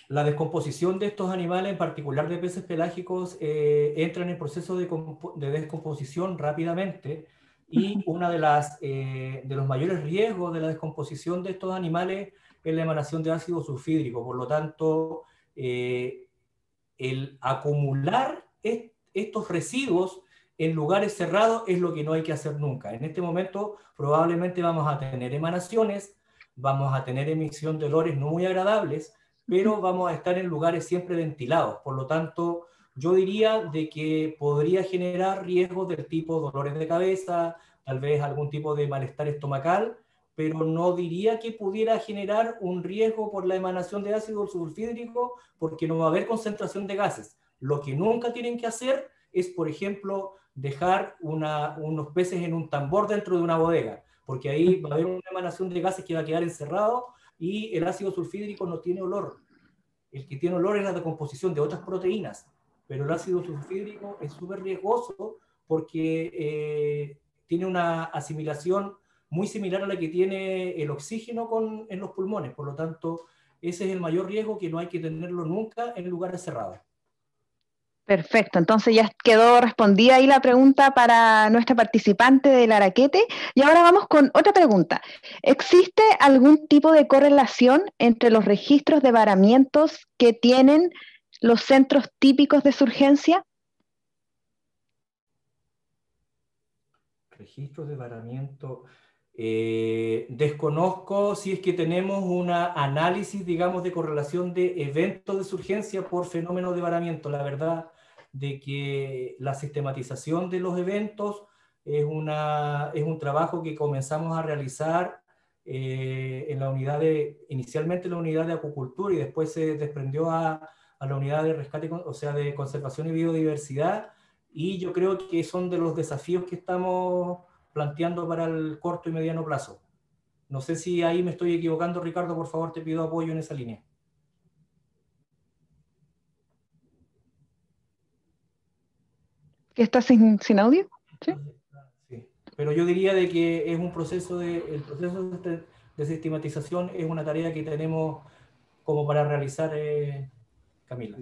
Speaker 4: descomposición de estos animales, en particular de peces pelágicos, entra en el proceso de descomposición rápidamente, y uno de los mayores riesgos de la descomposición de estos animales es la emanación de ácido sulfídrico. Por lo tanto, el acumular estos residuos en lugares cerrados es lo que no hay que hacer nunca. En este momento probablemente vamos a tener emanaciones, vamos a tener emisión de olores no muy agradables, pero vamos a estar en lugares siempre ventilados. Por lo tanto, yo diría de que podría generar riesgos del tipo dolores de cabeza, tal vez algún tipo de malestar estomacal, pero no diría que pudiera generar un riesgo por la emanación de ácido sulfídrico, porque no va a haber concentración de gases. Lo que nunca tienen que hacer es, por ejemplo, dejar unos peces en un tambor dentro de una bodega, porque ahí va a haber una emanación de gases que va a quedar encerrado y el ácido sulfídrico no tiene olor. El que tiene olor es la decomposición de otras proteínas, pero el ácido sulfídrico es súper riesgoso porque tiene una asimilación muy similar a la que tiene el oxígeno en los pulmones. Por lo tanto, ese es el mayor riesgo, que no hay que tenerlo nunca en lugares cerrados.
Speaker 1: Perfecto, entonces ya quedó respondida ahí la pregunta para nuestra participante del Araquete. Y ahora vamos con otra pregunta. ¿Existe algún tipo de correlación entre los registros de varamientos que tienen los centros típicos de surgencia?
Speaker 4: Registros de varamiento. Desconozco si es que tenemos un análisis, digamos, de correlación de eventos de surgencia por fenómenos de varamiento. La verdad de que la sistematización de los eventos es un trabajo que comenzamos a realizar en la unidad inicialmente en la unidad de acuicultura y después se desprendió a la unidad de rescate, o sea, de conservación y biodiversidad, y yo creo que son de los desafíos que estamos planteando para el corto y mediano plazo. No sé si ahí me estoy equivocando, Ricardo, por favor te pido apoyo en esa línea.
Speaker 1: ¿Que está sin audio? ¿Sí?
Speaker 4: Sí. Pero yo diría de que es el proceso de sistematización es una tarea que tenemos como para realizar, Camila.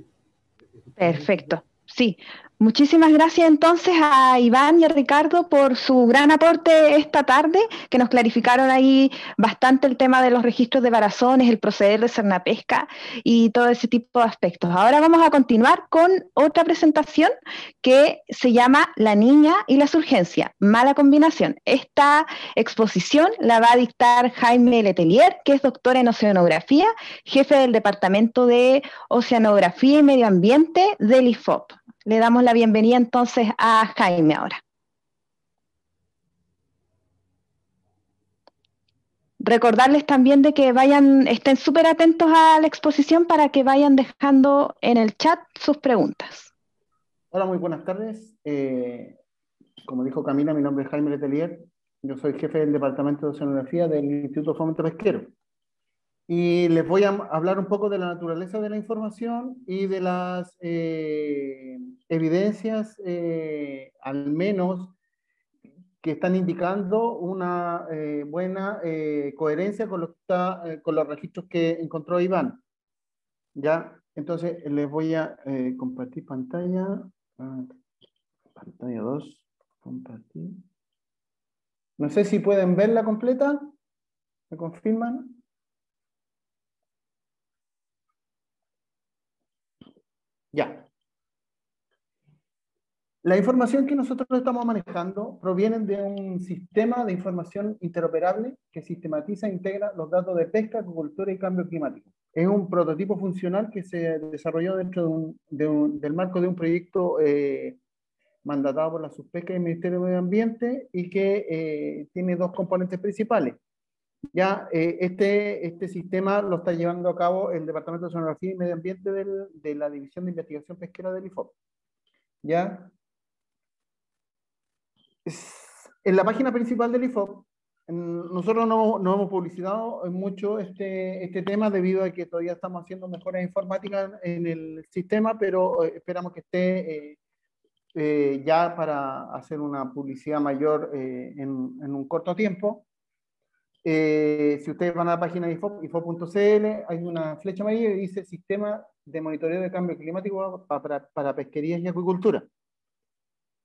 Speaker 1: Perfecto. Sí, muchísimas gracias entonces a Iván y a Ricardo por su gran aporte esta tarde, que nos clarificaron ahí bastante el tema de los registros de varazones, el proceder de Cernapesca y todo ese tipo de aspectos. Ahora vamos a continuar con otra presentación que se llama La niña y la surgencia, mala combinación. Esta exposición la va a dictar Jaime Letelier, que es doctor en oceanografía, jefe del Departamento de Oceanografía y Medio Ambiente del IFOP. Le damos la bienvenida entonces a Jaime ahora. Recordarles también de que estén súper atentos a la exposición para que vayan dejando en el chat sus preguntas.
Speaker 5: Hola, muy buenas tardes. Como dijo Camila, mi nombre es Jaime Letelier. Yo soy jefe del Departamento de Oceanografía del Instituto Fomento Pesquero. Y les voy a hablar un poco de la naturaleza de la información y de las evidencias, al menos, que están indicando una buena coherencia con con los registros que encontró Iván. ¿Ya? Entonces, les voy a compartir pantalla. Pantalla 2. Compartir. No sé si pueden verla completa. ¿Me confirman? Ya. La información que nosotros estamos manejando proviene de un sistema de información interoperable que sistematiza e integra los datos de pesca, acuicultura y cambio climático. Es un prototipo funcional que se desarrolló dentro del marco de un proyecto mandatado por la Subpesca y el Ministerio de Medio Ambiente y que tiene dos componentes principales. Ya este sistema lo está llevando a cabo el Departamento de Oceanografía y Medio Ambiente de la División de Investigación Pesquera del IFOP. ¿Ya? En la página principal del IFOP, nosotros no hemos publicitado mucho este tema debido a que todavía estamos haciendo mejoras informáticas en el sistema, pero esperamos que esté ya para hacer una publicidad mayor en un corto tiempo. Si ustedes van a la página de IFOP, ifop.cl, hay una flecha amarilla que dice Sistema de Monitoreo de Cambio Climático para Pesquerías y Acuicultura.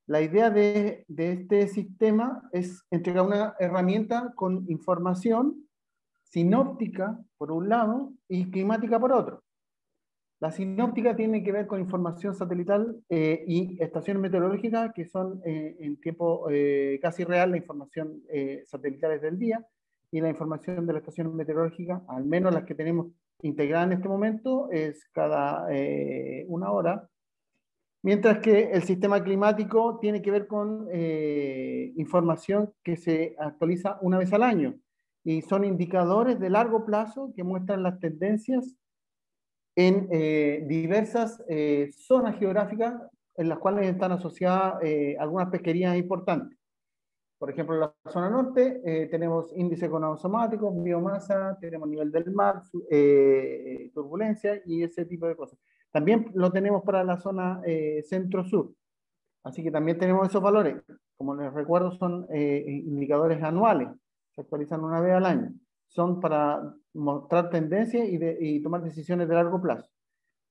Speaker 5: La idea de este sistema es entregar una herramienta con información sinóptica por un lado y climática por otro. La sinóptica tiene que ver con información satelital y estaciones meteorológicas, que son en tiempo casi real la información satelital del día, y la información de la estación meteorológica, al menos las que tenemos integradas en este momento, es cada 1 hora. Mientras que el sistema climático tiene que ver con información que se actualiza una vez al año, y son indicadores de largo plazo que muestran las tendencias en diversas zonas geográficas en las cuales están asociadas algunas pesquerías importantes. Por ejemplo, en la zona norte tenemos índice cromosomático, biomasa, tenemos nivel del mar, turbulencia y ese tipo de cosas. También lo tenemos para la zona centro-sur. Así que también tenemos esos valores. Como les recuerdo, son indicadores anuales. Se actualizan una vez al año. Son para mostrar tendencias y tomar decisiones de largo plazo.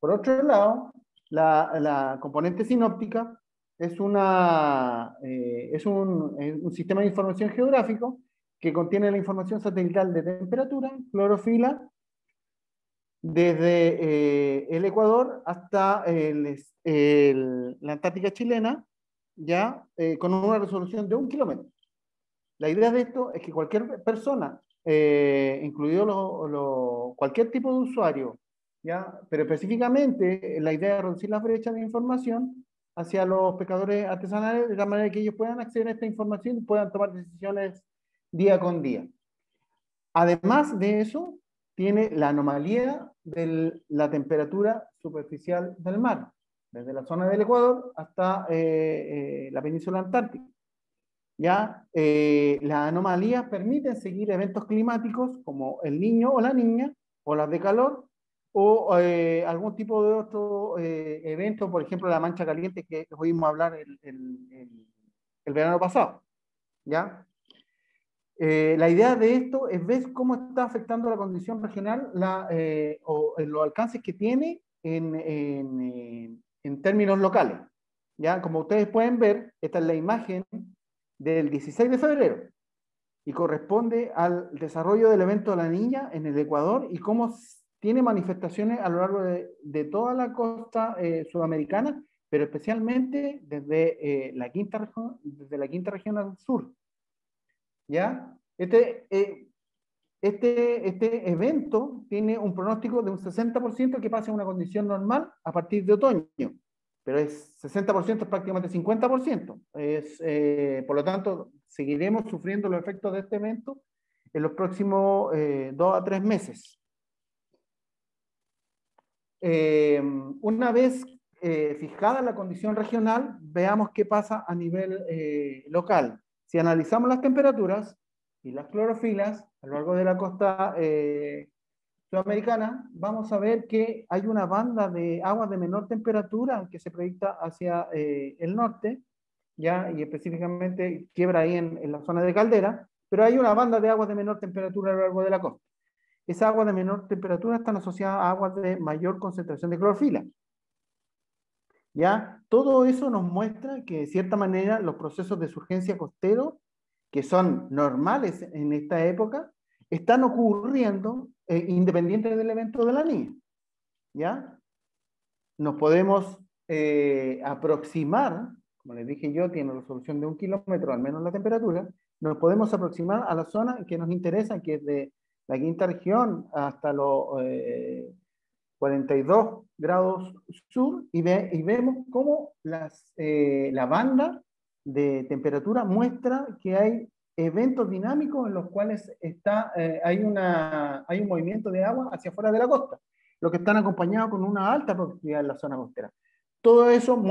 Speaker 5: Por otro lado, la componente sinóptica es un sistema de información geográfico que contiene la información satelital de temperatura, clorofila, desde el Ecuador hasta la Antártica chilena, ya con una resolución de 1 kilómetro. La idea de esto es que cualquier persona, incluido cualquier tipo de usuario, ¿ya? Pero específicamente la idea es reducir las brechas de información hacia los pescadores artesanales, de tal manera que ellos puedan acceder a esta información y puedan tomar decisiones día con día. Además de eso, tiene la anomalía de la temperatura superficial del mar, desde la zona del Ecuador hasta la península antártica. ¿Ya? Las anomalías permiten seguir eventos climáticos como el Niño o la Niña, o las de calor, o algún tipo de otro evento, por ejemplo la mancha caliente que oímos hablar el verano pasado. ¿Ya? La idea de esto es ver cómo está afectando la condición regional o los alcances que tiene en términos locales. ¿Ya? Como ustedes pueden ver, esta es la imagen del 16 de febrero y corresponde al desarrollo del evento de la Niña en el Ecuador y cómo tiene manifestaciones a lo largo de toda la costa sudamericana, pero especialmente desde la quinta región al sur. ¿Ya? Este evento tiene un pronóstico de un 60% que pasa a una condición normal a partir de otoño, pero es 60%, es prácticamente 50%. Por lo tanto, seguiremos sufriendo los efectos de este evento en los próximos 2 a 3 meses. Una vez fijada la condición regional, veamos qué pasa a nivel local. Si analizamos las temperaturas y las clorofilas a lo largo de la costa sudamericana, vamos a ver que hay una banda de aguas de menor temperatura que se proyecta hacia el norte, ¿ya? Y específicamente quiebra ahí en la zona de Caldera, pero hay una banda de aguas de menor temperatura a lo largo de la costa. Esas aguas de menor temperatura están asociadas a aguas de mayor concentración de clorofila. ¿Ya? Todo eso nos muestra que de cierta manera los procesos de surgencia costero, que son normales en esta época, están ocurriendo independiente del evento de la Niña. ¿Ya? Nos podemos aproximar, como les dije yo, tiene resolución de 1 kilómetro, al menos la temperatura, nos podemos aproximar a la zona que nos interesa, que es de la quinta región hasta los 42 grados sur, y vemos cómo la banda de temperatura muestra que hay eventos dinámicos en los cuales hay un movimiento de agua hacia afuera de la costa, los que están acompañados con una alta profundidad en la zona costera. Todo eso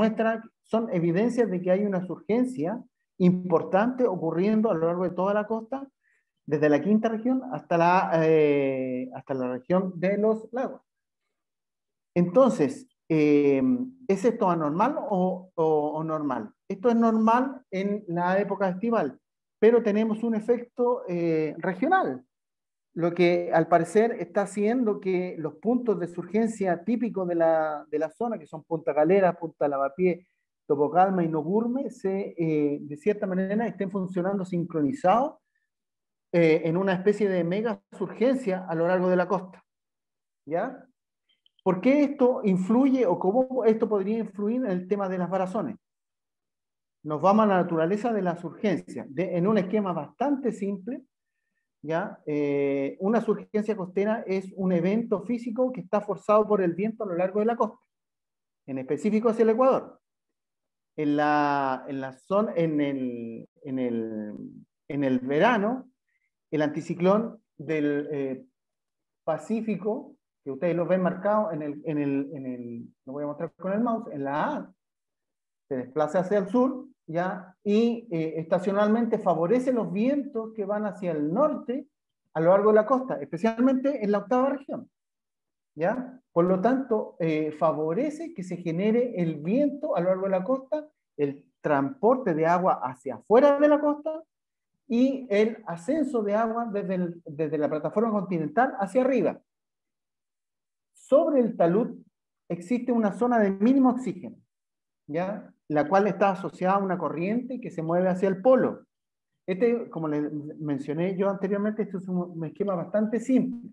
Speaker 5: son evidencias de que hay una surgencia importante ocurriendo a lo largo de toda la costa, desde la quinta región hasta la región de los lagos. Entonces, ¿es esto anormal o normal? Esto es normal en la época estival, pero tenemos un efecto regional, lo que al parecer está haciendo que los puntos de surgencia típicos de la zona, que son Punta Galera, Punta Lavapié, Topocalma y Nogurme, de cierta manera estén funcionando sincronizados en una especie de mega surgencia a lo largo de la costa. ¿Ya? ¿Por qué esto influye o cómo esto podría influir en el tema de las varazones? Nos vamos a la naturaleza de las surgencias, en un esquema bastante simple, ¿ya? Una surgencia costera es un evento físico que está forzado por el viento a lo largo de la costa, en específico hacia el Ecuador. En el verano, el anticiclón del Pacífico, que ustedes lo ven marcado lo voy a mostrar con el mouse, en la A, se desplaza hacia el sur, ¿ya? Y estacionalmente favorece los vientos que van hacia el norte a lo largo de la costa, especialmente en la octava región, ¿ya? Por lo tanto, favorece que se genere el viento a lo largo de la costa, el transporte de agua hacia afuera de la costa y el ascenso de agua desde la plataforma continental hacia arriba. Sobre el talud existe una zona de mínimo oxígeno, ¿ya? La cual está asociada a una corriente que se mueve hacia el polo. Como les mencioné yo anteriormente, esto es un esquema bastante simple.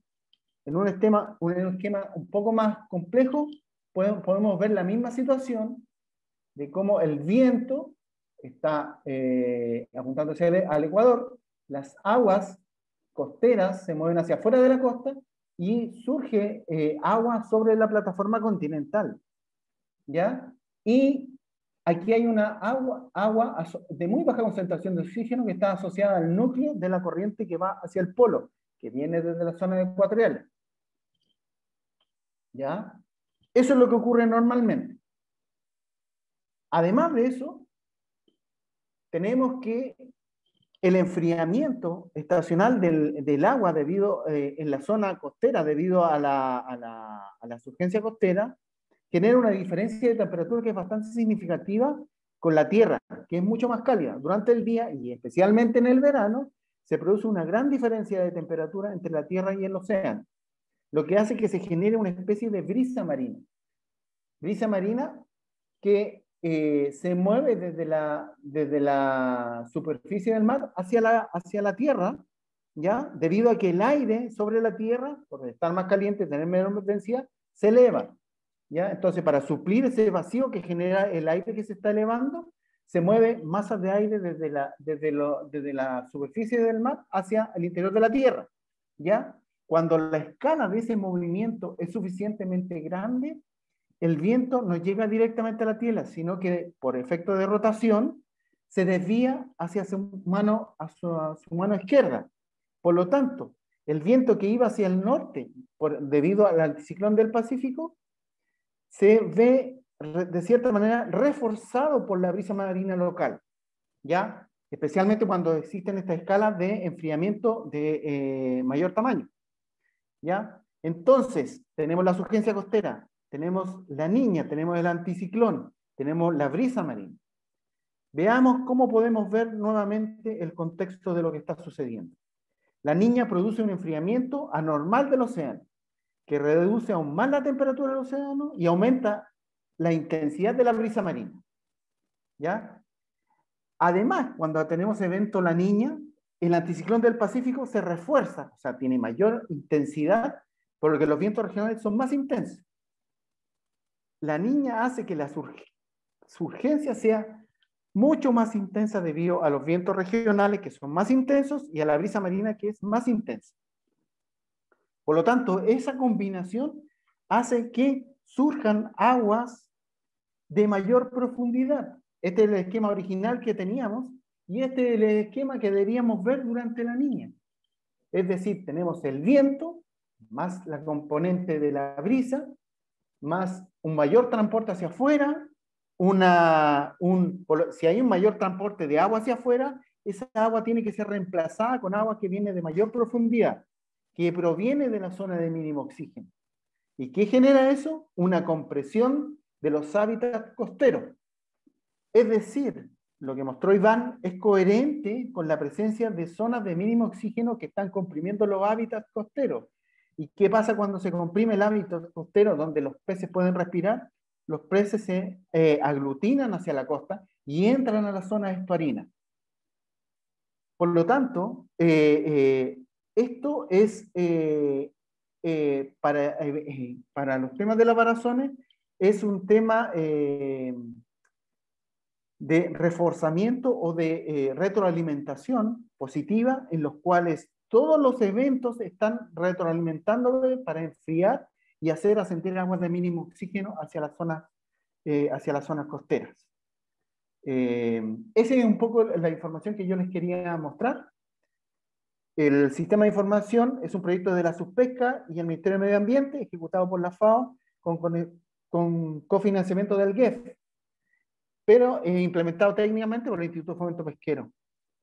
Speaker 5: En un esquema un poco más complejo, podemos ver la misma situación de cómo el viento está apuntando al Ecuador, las aguas costeras se mueven hacia afuera de la costa y surge agua sobre la plataforma continental, ¿ya? Y aquí hay una agua de muy baja concentración de oxígeno que está asociada al núcleo de la corriente que va hacia el polo, que viene desde la zona ecuatorial. ¿Ya? Eso es lo que ocurre normalmente. Además de eso, tenemos que el enfriamiento estacional del agua en la zona costera, debido a la surgencia costera, genera una diferencia de temperatura que es bastante significativa con la tierra, que es mucho más cálida. Durante el día, y especialmente en el verano, se produce una gran diferencia de temperatura entre la tierra y el océano, lo que hace que se genere una especie de brisa marina. Brisa marina que se mueve desde la superficie del mar hacia la tierra, ¿ya? Debido a que el aire sobre la tierra, por estar más caliente, tener menor densidad, se eleva, ¿ya? Entonces, para suplir ese vacío que genera el aire que se está elevando, se mueve masas de aire desde la superficie del mar hacia el interior de la tierra, ¿ya? Cuando la escala de ese movimiento es suficientemente grande, el viento no llega directamente a la tierra, sino que por efecto de rotación se desvía hacia su mano izquierda. Por lo tanto, el viento que iba hacia el norte, debido al anticiclón del Pacífico, se ve de cierta manera reforzado por la brisa marina local, ¿ya? Especialmente cuando existen estas escalas de enfriamiento de mayor tamaño, ¿ya? Entonces, tenemos la surgencia costera, tenemos la niña, tenemos el anticiclón, tenemos la brisa marina. Veamos cómo podemos ver nuevamente el contexto de lo que está sucediendo. La niña produce un enfriamiento anormal del océano, que reduce aún más la temperatura del océano y aumenta la intensidad de la brisa marina, ¿ya? Además, cuando tenemos evento La Niña, el anticiclón del Pacífico se refuerza, o sea, tiene mayor intensidad, por lo que los vientos regionales son más intensos. La Niña hace que la surgencia sea mucho más intensa debido a los vientos regionales, que son más intensos, y a la brisa marina, que es más intensa. Por lo tanto, esa combinación hace que surjan aguas de mayor profundidad. Este es el esquema original que teníamos, y este es el esquema que deberíamos ver durante La Niña. Es decir, tenemos el viento, más la componente de la brisa, más un mayor transporte hacia afuera, si hay un mayor transporte de agua hacia afuera, esa agua tiene que ser reemplazada con agua que viene de mayor profundidad, que proviene de la zona de mínimo oxígeno. ¿Y qué genera eso? Una compresión de los hábitats costeros. Es decir, lo que mostró Iván es coherente con la presencia de zonas de mínimo oxígeno que están comprimiendo los hábitats costeros. ¿Y qué pasa cuando se comprime el hábitat costero donde los peces pueden respirar? Los peces se aglutinan hacia la costa y entran a la zona estuarina. Por lo tanto, esto es para los temas de las varazones es un tema de reforzamiento o de retroalimentación positiva, en los cuales todos los eventos están retroalimentándose para enfriar y hacer ascender aguas de mínimo oxígeno hacia las zonas costeras. Esa es un poco la información que yo les quería mostrar. El sistema de información es un proyecto de la Subpesca y el Ministerio de Medio Ambiente, ejecutado por la FAO con cofinanciamiento del GEF, pero implementado técnicamente por el Instituto de Fomento Pesquero.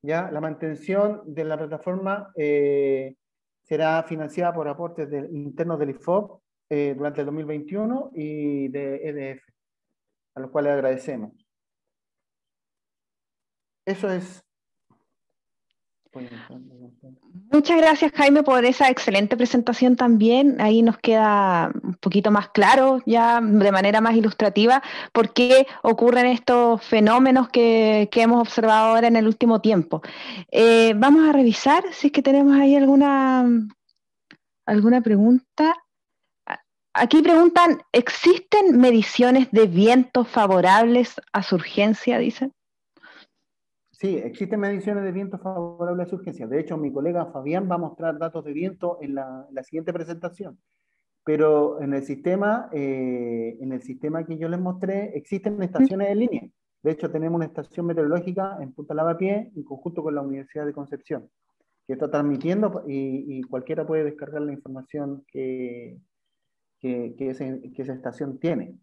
Speaker 5: ¿Ya? La mantención de la plataforma será financiada por aportes internos del IFOP durante el 2021 y de EDF, a los cuales agradecemos. Eso es.
Speaker 1: Muchas gracias, Jaime, por esa excelente presentación también. Ahí nos queda un poquito más claro, ya de manera más ilustrativa, por qué ocurren estos fenómenos que hemos observado ahora en el último tiempo. Vamos a revisar si es que tenemos ahí alguna pregunta. Aquí preguntan, ¿existen mediciones de vientos favorables a su urgencia, dicen?
Speaker 5: Sí, existen mediciones de viento favorables a su urgencia. De hecho, mi colega Fabián va a mostrar datos de viento en la siguiente presentación. Pero en el sistema que yo les mostré, existen estaciones en línea. De hecho, tenemos una estación meteorológica en Punta Lavapié, en conjunto con la Universidad de Concepción, que está transmitiendo y cualquiera puede descargar la información que esa estación tiene.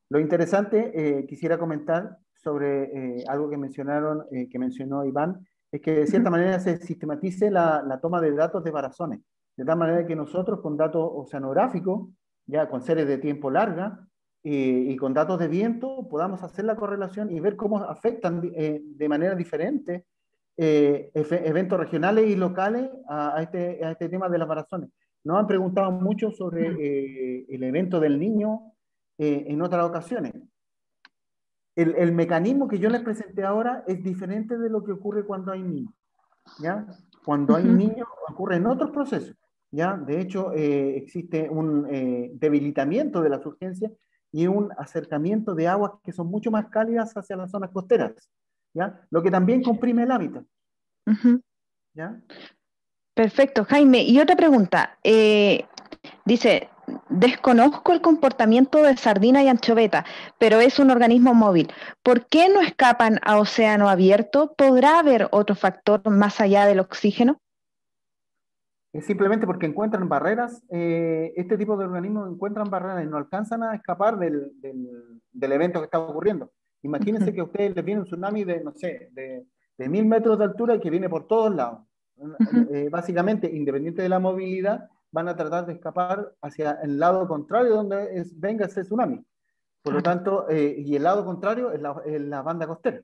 Speaker 5: Lo interesante, quisiera comentar sobre algo que mencionó Iván, es que de cierta manera se sistematice la toma de datos de varazones, de tal manera que nosotros con datos oceanográficos, ya con series de tiempo larga, y con datos de viento, podamos hacer la correlación y ver cómo afectan de manera diferente eventos regionales y locales a este tema de las varazones. Nos han preguntado mucho sobre el evento del Niño en otras ocasiones. El mecanismo que yo les presenté ahora es diferente de lo que ocurre cuando hay niños, ¿ya? Cuando hay niños ocurren otros procesos, ¿ya? De hecho, existe un debilitamiento de las urgencias y un acercamiento de aguas que son mucho más cálidas hacia las zonas costeras, ¿ya? Lo que también comprime el hábitat, ¿ya?
Speaker 1: Perfecto, Jaime. Y otra pregunta. Dice, desconozco el comportamiento de sardina y anchoveta, pero es un organismo móvil. ¿Por qué no escapan a océano abierto? ¿Podrá haber otro factor más allá del oxígeno?
Speaker 5: Es simplemente porque encuentran barreras, este tipo de organismos encuentran barreras y no alcanzan a escapar del evento que está ocurriendo. Imagínense que a ustedes les viene un tsunami de, no sé, de 1000 metros de altura y que viene por todos lados. Básicamente, independiente de la movilidad, van a tratar de escapar hacia el lado contrario donde venga ese tsunami. Por lo tanto, y el lado contrario es la banda costera.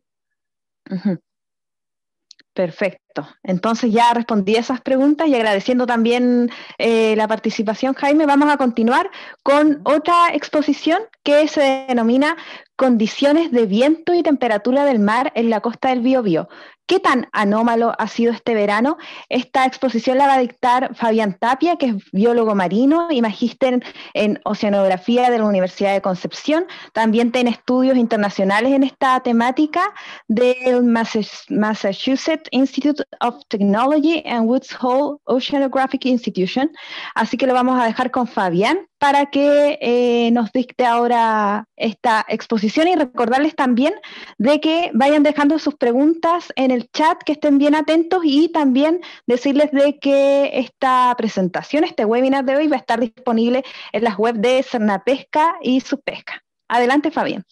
Speaker 1: Perfecto. Entonces ya respondí a esas preguntas y agradeciendo también la participación, Jaime, vamos a continuar con otra exposición que se denomina Condiciones de viento y temperatura del mar en la costa del Biobío. ¿Qué tan anómalo ha sido este verano? Esta exposición la va a dictar Fabián Tapia, que es biólogo marino y magíster en oceanografía de la Universidad de Concepción. También tiene estudios internacionales en esta temática del Massachusetts Institute of Technology and Woods Hole Oceanographic Institution. Así que lo vamos a dejar con Fabián para que nos dicte ahora esta exposición y recordarles también de que vayan dejando sus preguntas en el chat, que estén bien atentos y también decirles de que esta presentación, este webinar de hoy va a estar disponible en las webs de Cernapesca y Subpesca. Adelante, Fabián.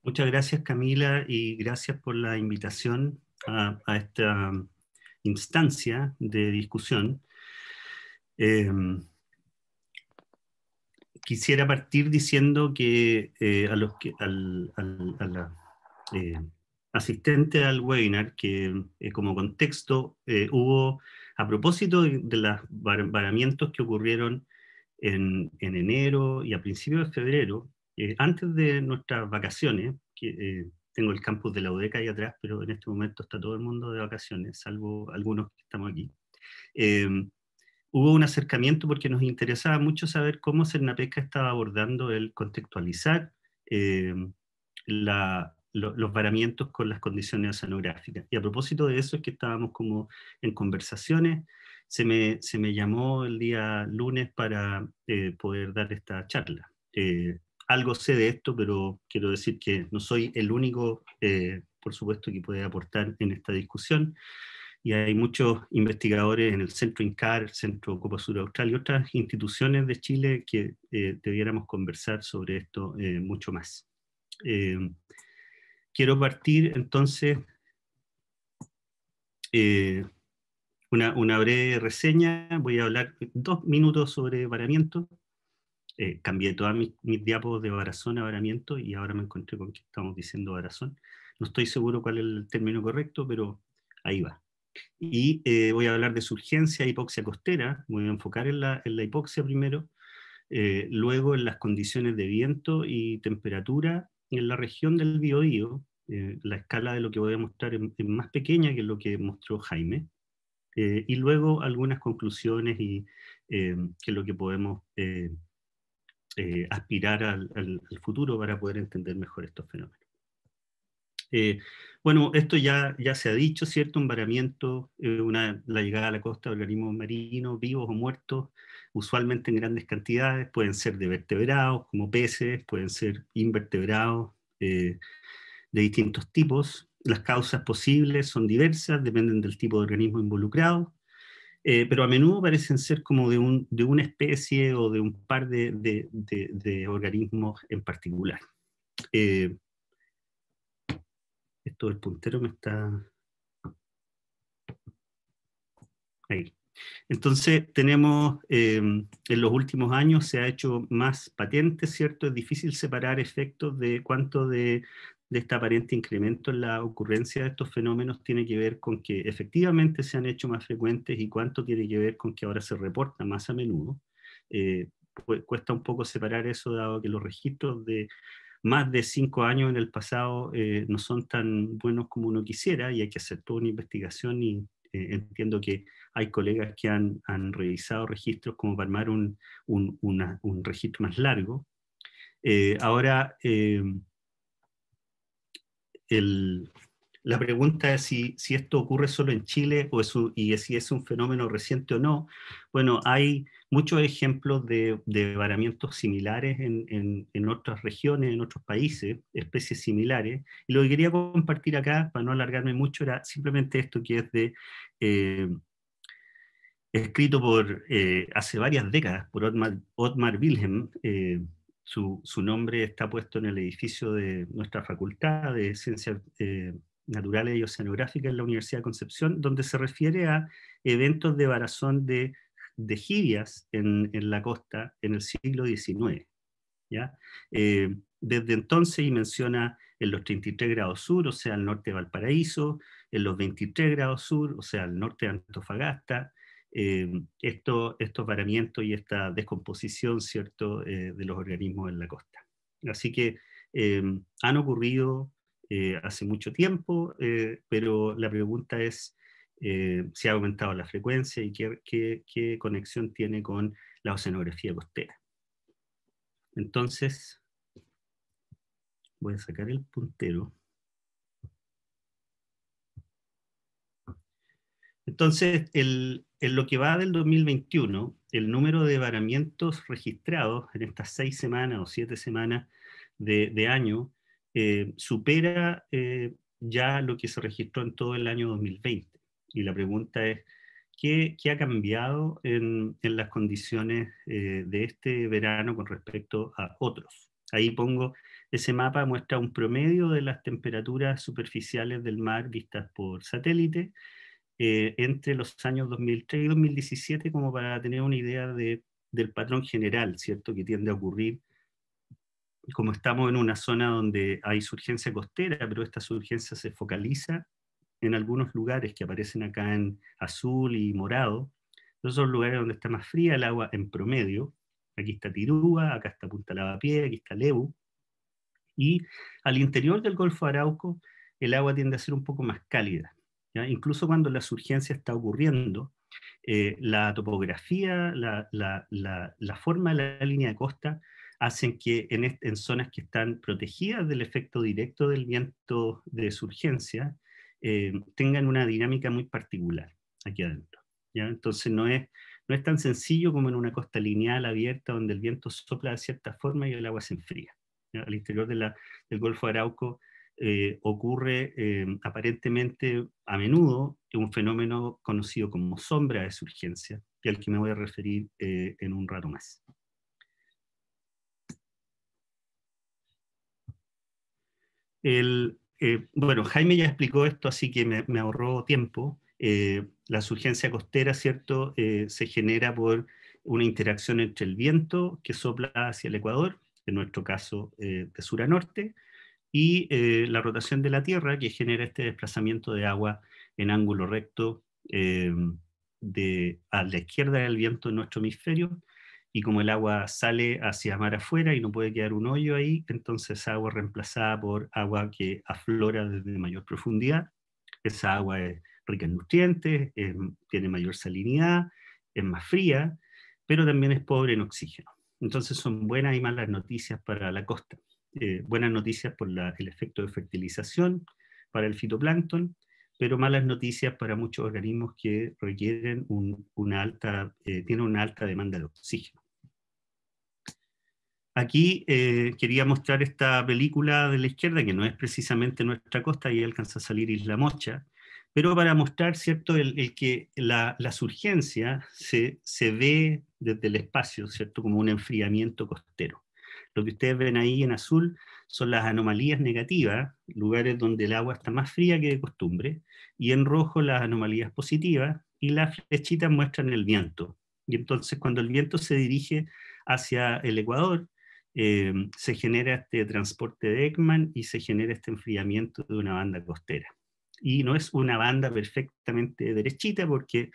Speaker 2: Muchas gracias, Camila, y gracias por la invitación a esta instancia de discusión. Quisiera partir diciendo que a la asistente al webinar, que como contexto hubo, a propósito de los varamientos que ocurrieron en enero y a principios de febrero, antes de nuestras vacaciones, que tengo el campus de la UDECA ahí atrás, pero en este momento está todo el mundo de vacaciones, salvo algunos que estamos aquí.
Speaker 6: hubo un acercamiento porque nos interesaba mucho saber cómo Cernapesca estaba abordando el contextualizar los varamientos con las condiciones oceanográficas. Y a propósito de eso es que estábamos como en conversaciones. Se me llamó el día lunes para poder dar esta charla. Algo sé de esto, pero quiero decir que no soy el único, por supuesto, que puede aportar en esta discusión. Y hay muchos investigadores en el Centro INCAR, el Centro Copa Sur Austral y otras instituciones de Chile que debiéramos conversar sobre esto mucho más. Quiero partir entonces una breve reseña. Voy a hablar 2 minutos sobre varamiento. Cambié todas mis diapos de varazón a varamiento y ahora me encontré con que estamos diciendo varazón. No estoy seguro cuál es el término correcto, pero ahí va. Y voy a hablar de surgencia e hipoxia costera. Voy a enfocar en la hipoxia primero, luego en las condiciones de viento y temperatura en la región del Biobío. La escala de lo que voy a mostrar es más pequeña que lo que mostró Jaime, y luego algunas conclusiones y que es lo que podemos aspirar al futuro para poder entender mejor estos fenómenos. Bueno, esto ya se ha dicho, ¿cierto? Un varamiento, la llegada a la costa de organismos marinos, vivos o muertos, usualmente en grandes cantidades, pueden ser de vertebrados, como peces, pueden ser invertebrados, de distintos tipos. Las causas posibles son diversas, dependen del tipo de organismo involucrado, pero a menudo parecen ser como de una especie o de un par de organismos en particular. Esto del puntero me está... Ahí. Entonces tenemos, en los últimos años se ha hecho más patente, ¿cierto? Es difícil separar efectos de cuánto de este aparente incremento en la ocurrencia de estos fenómenos tiene que ver con que efectivamente se han hecho más frecuentes y cuánto tiene que ver con que ahora se reporta más a menudo. Cuesta un poco separar eso, dado que los registros de más de 5 años en el pasado no son tan buenos como uno quisiera, y hay que hacer toda una investigación, y entiendo que hay colegas que han revisado registros como para armar un registro más largo. Ahora, la pregunta es si esto ocurre solo en Chile y si es un fenómeno reciente o no. Bueno, hay muchos ejemplos de varamientos similares en otras regiones, en otros países, especies similares. Y lo que quería compartir acá, para no alargarme mucho, era simplemente esto que es escrito hace varias décadas por Ottmar Wilhelm. Su nombre está puesto en el edificio de nuestra Facultad de Ciencias Naturales y Oceanográficas en la Universidad de Concepción, donde se refiere a eventos de varazón de jibias en la costa en el siglo XIX. ¿Ya? Desde entonces, y menciona en los 33 grados sur, o sea, al norte de Valparaíso, en los 23 grados sur, o sea, al norte de Antofagasta, estos varamientos y esta descomposición, ¿cierto?, de los organismos en la costa. Así que han ocurrido hace mucho tiempo, pero la pregunta es si ha aumentado la frecuencia y qué conexión tiene con la oceanografía costera. Entonces, voy a sacar el puntero. Entonces, en lo que va del 2021, el número de varamientos registrados en estas 6 semanas o 7 semanas de año supera ya lo que se registró en todo el año 2020. Y la pregunta es, ¿qué ha cambiado en las condiciones de este verano con respecto a otros? Ahí pongo, ese mapa muestra un promedio de las temperaturas superficiales del mar vistas por satélite entre los años 2003 y 2017, como para tener una idea del patrón general, ¿cierto?, que tiende a ocurrir. Como estamos en una zona donde hay surgencia costera, pero esta surgencia se focaliza en algunos lugares que aparecen acá en azul y morado. Esos son lugares donde está más fría el agua en promedio. Aquí está Tirúa, acá está Punta Lavapié, aquí está Lebu. Y al interior del Golfo Arauco el agua tiende a ser un poco más cálida. ¿ya? Incluso cuando la surgencia está ocurriendo, la topografía, la forma de la línea de costa hacen que en zonas que están protegidas del efecto directo del viento de surgencia, tengan una dinámica muy particular aquí adentro, ¿ya? Entonces no es tan sencillo como en una costa lineal abierta donde el viento sopla de cierta forma y el agua se enfría, ¿ya? Al interior del Golfo de Arauco ocurre aparentemente a menudo un fenómeno conocido como sombra de surgencia, y al que me voy a referir en un rato más. Bueno, Jaime ya explicó esto, así que me ahorró tiempo. La surgencia costera, ¿cierto? Se genera por una interacción entre el viento que sopla hacia el Ecuador, en nuestro caso de sur a norte, y la rotación de la Tierra, que genera este desplazamiento de agua en ángulo recto a la izquierda del viento en nuestro hemisferio, y como el agua sale hacia mar afuera y no puede quedar un hoyo ahí, entonces agua es reemplazada por agua que aflora desde mayor profundidad. Esa agua es rica en nutrientes, tiene mayor salinidad, es más fría, pero también es pobre en oxígeno. Entonces son buenas y malas noticias para la costa. Buenas noticias por el efecto de fertilización para el fitoplancton, pero malas noticias para muchos organismos que requieren tienen una alta demanda de oxígeno. Aquí quería mostrar esta película de la izquierda, que no es precisamente nuestra costa, ahí alcanza a salir Isla Mocha, pero para mostrar, ¿cierto?, que la surgencia se ve desde el espacio, ¿cierto?, como un enfriamiento costero. Lo que ustedes ven ahí en azul son las anomalías negativas, lugares donde el agua está más fría que de costumbre, y en rojo las anomalías positivas, y las flechitas muestran el viento. Y entonces cuando el viento se dirige hacia el Ecuador, se genera este transporte de Ekman y se genera este enfriamiento de una banda costera. Y no es una banda perfectamente derechita porque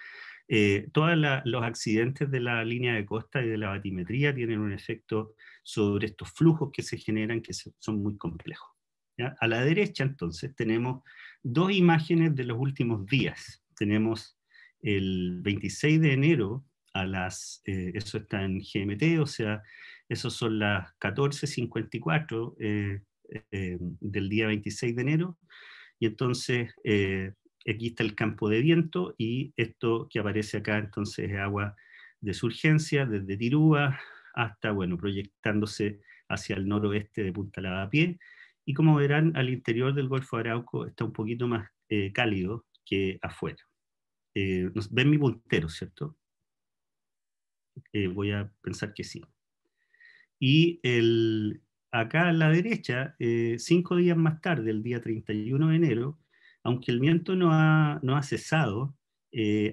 Speaker 6: todos los accidentes de la línea de costa y de la batimetría tienen un efecto sobre estos flujos que se generan que son muy complejos, ¿ya? A la derecha entonces tenemos dos imágenes de los últimos días. Tenemos el 26 de enero eso está en GMT, o sea, esos son las 14:54 del día 26 de enero, y entonces aquí está el campo de viento, y esto que aparece acá entonces es agua de surgencia desde Tirúa hasta, bueno, proyectándose hacia el noroeste de Punta Lavapié, y como verán al interior del Golfo de Arauco está un poquito más cálido que afuera. ¿Ven mi puntero, cierto? Voy a pensar que sí. Y acá a la derecha, 5 días más tarde, el día 31 de enero, aunque el viento no ha cesado,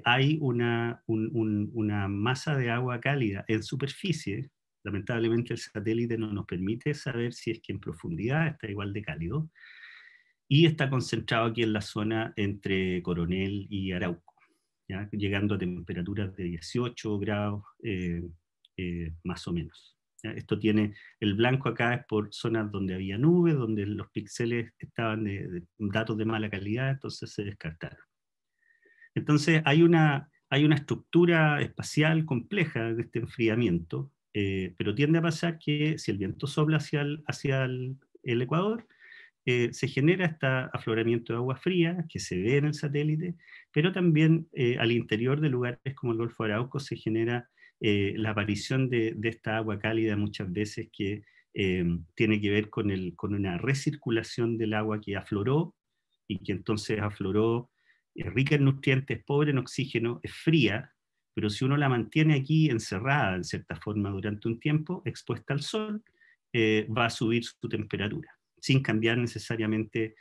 Speaker 6: hay una masa de agua cálida en superficie. Lamentablemente el satélite no nos permite saber si es que en profundidad está igual de cálido, y está concentrado aquí en la zona entre Coronel y Arauco, ¿ya? Llegando a temperaturas de 18 grados más o menos. ¿Ya? Esto tiene, el blanco acá es por zonas donde había nubes, donde los píxeles estaban de datos de mala calidad, entonces se descartaron. Entonces hay una estructura espacial compleja de este enfriamiento, pero tiende a pasar que si el viento sopla hacia el Ecuador, se genera este afloramiento de agua fría que se ve en el satélite, pero también al interior de lugares como el Golfo de Arauco se genera la aparición de esta agua cálida muchas veces que tiene que ver con una recirculación del agua que afloró, y que entonces afloró rica en nutrientes, pobre en oxígeno, es fría, pero si uno la mantiene aquí encerrada en cierta forma durante un tiempo, expuesta al sol, va a subir su temperatura, sin cambiar necesariamente,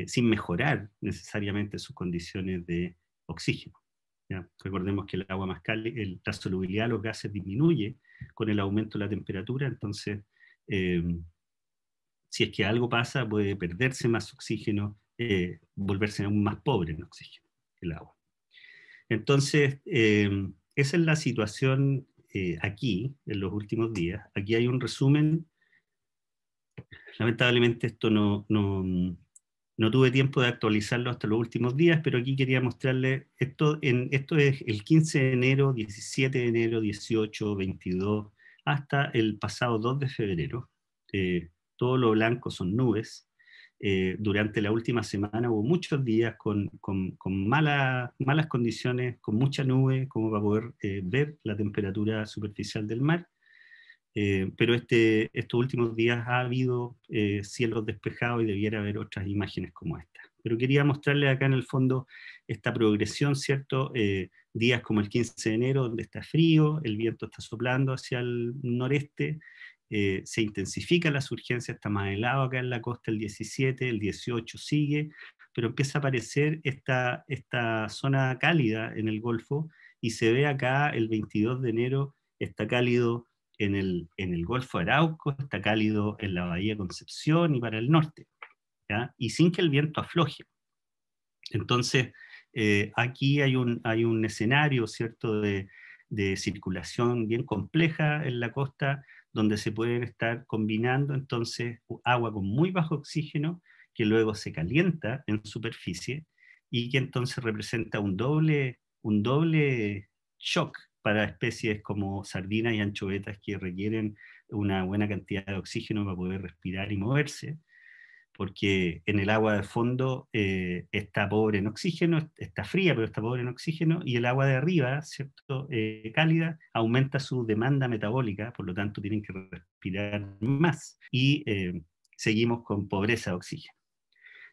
Speaker 6: sin mejorar necesariamente sus condiciones de oxígeno. ¿Ya? Recordemos que el agua más cálida, la solubilidad de los gases disminuye con el aumento de la temperatura, entonces si es que algo pasa puede perderse más oxígeno, volverse aún más pobre en oxígeno el agua. Entonces esa es la situación aquí en los últimos días. Aquí hay un resumen. Lamentablemente esto no No tuve tiempo de actualizarlo hasta los últimos días, pero aquí quería mostrarles esto. Esto es el 15 de enero, 17 de enero, 18, 22, hasta el pasado 2 de febrero. Todo lo blanco son nubes. Durante la última semana hubo muchos días con malas condiciones, con mucha nube, como para poder ver la temperatura superficial del mar. Pero estos últimos días ha habido cielos despejados y debiera haber otras imágenes como esta. Pero quería mostrarles acá en el fondo esta progresión, ¿cierto? Días como el 15 de enero, donde está frío, el viento está soplando hacia el noreste, se intensifica la surgencia, está más helado acá en la costa el 17, el 18 sigue, pero empieza a aparecer esta zona cálida en el Golfo, y se ve acá el 22 de enero, está cálido en el Golfo de Arauco, está cálido en la Bahía de Concepción y para el norte, ¿ya? Y sin que el viento afloje. Entonces, aquí hay un escenario, ¿cierto?, de circulación bien compleja en la costa, donde se pueden estar combinando entonces agua con muy bajo oxígeno, que luego se calienta en superficie, y que entonces representa un doble shock para especies como sardinas y anchovetas, que requieren una buena cantidad de oxígeno para poder respirar y moverse, porque en el agua de fondo está pobre en oxígeno, está fría, pero está pobre en oxígeno, y el agua de arriba, ¿cierto?, cálida, aumenta su demanda metabólica, por lo tanto tienen que respirar más, y seguimos con pobreza de oxígeno.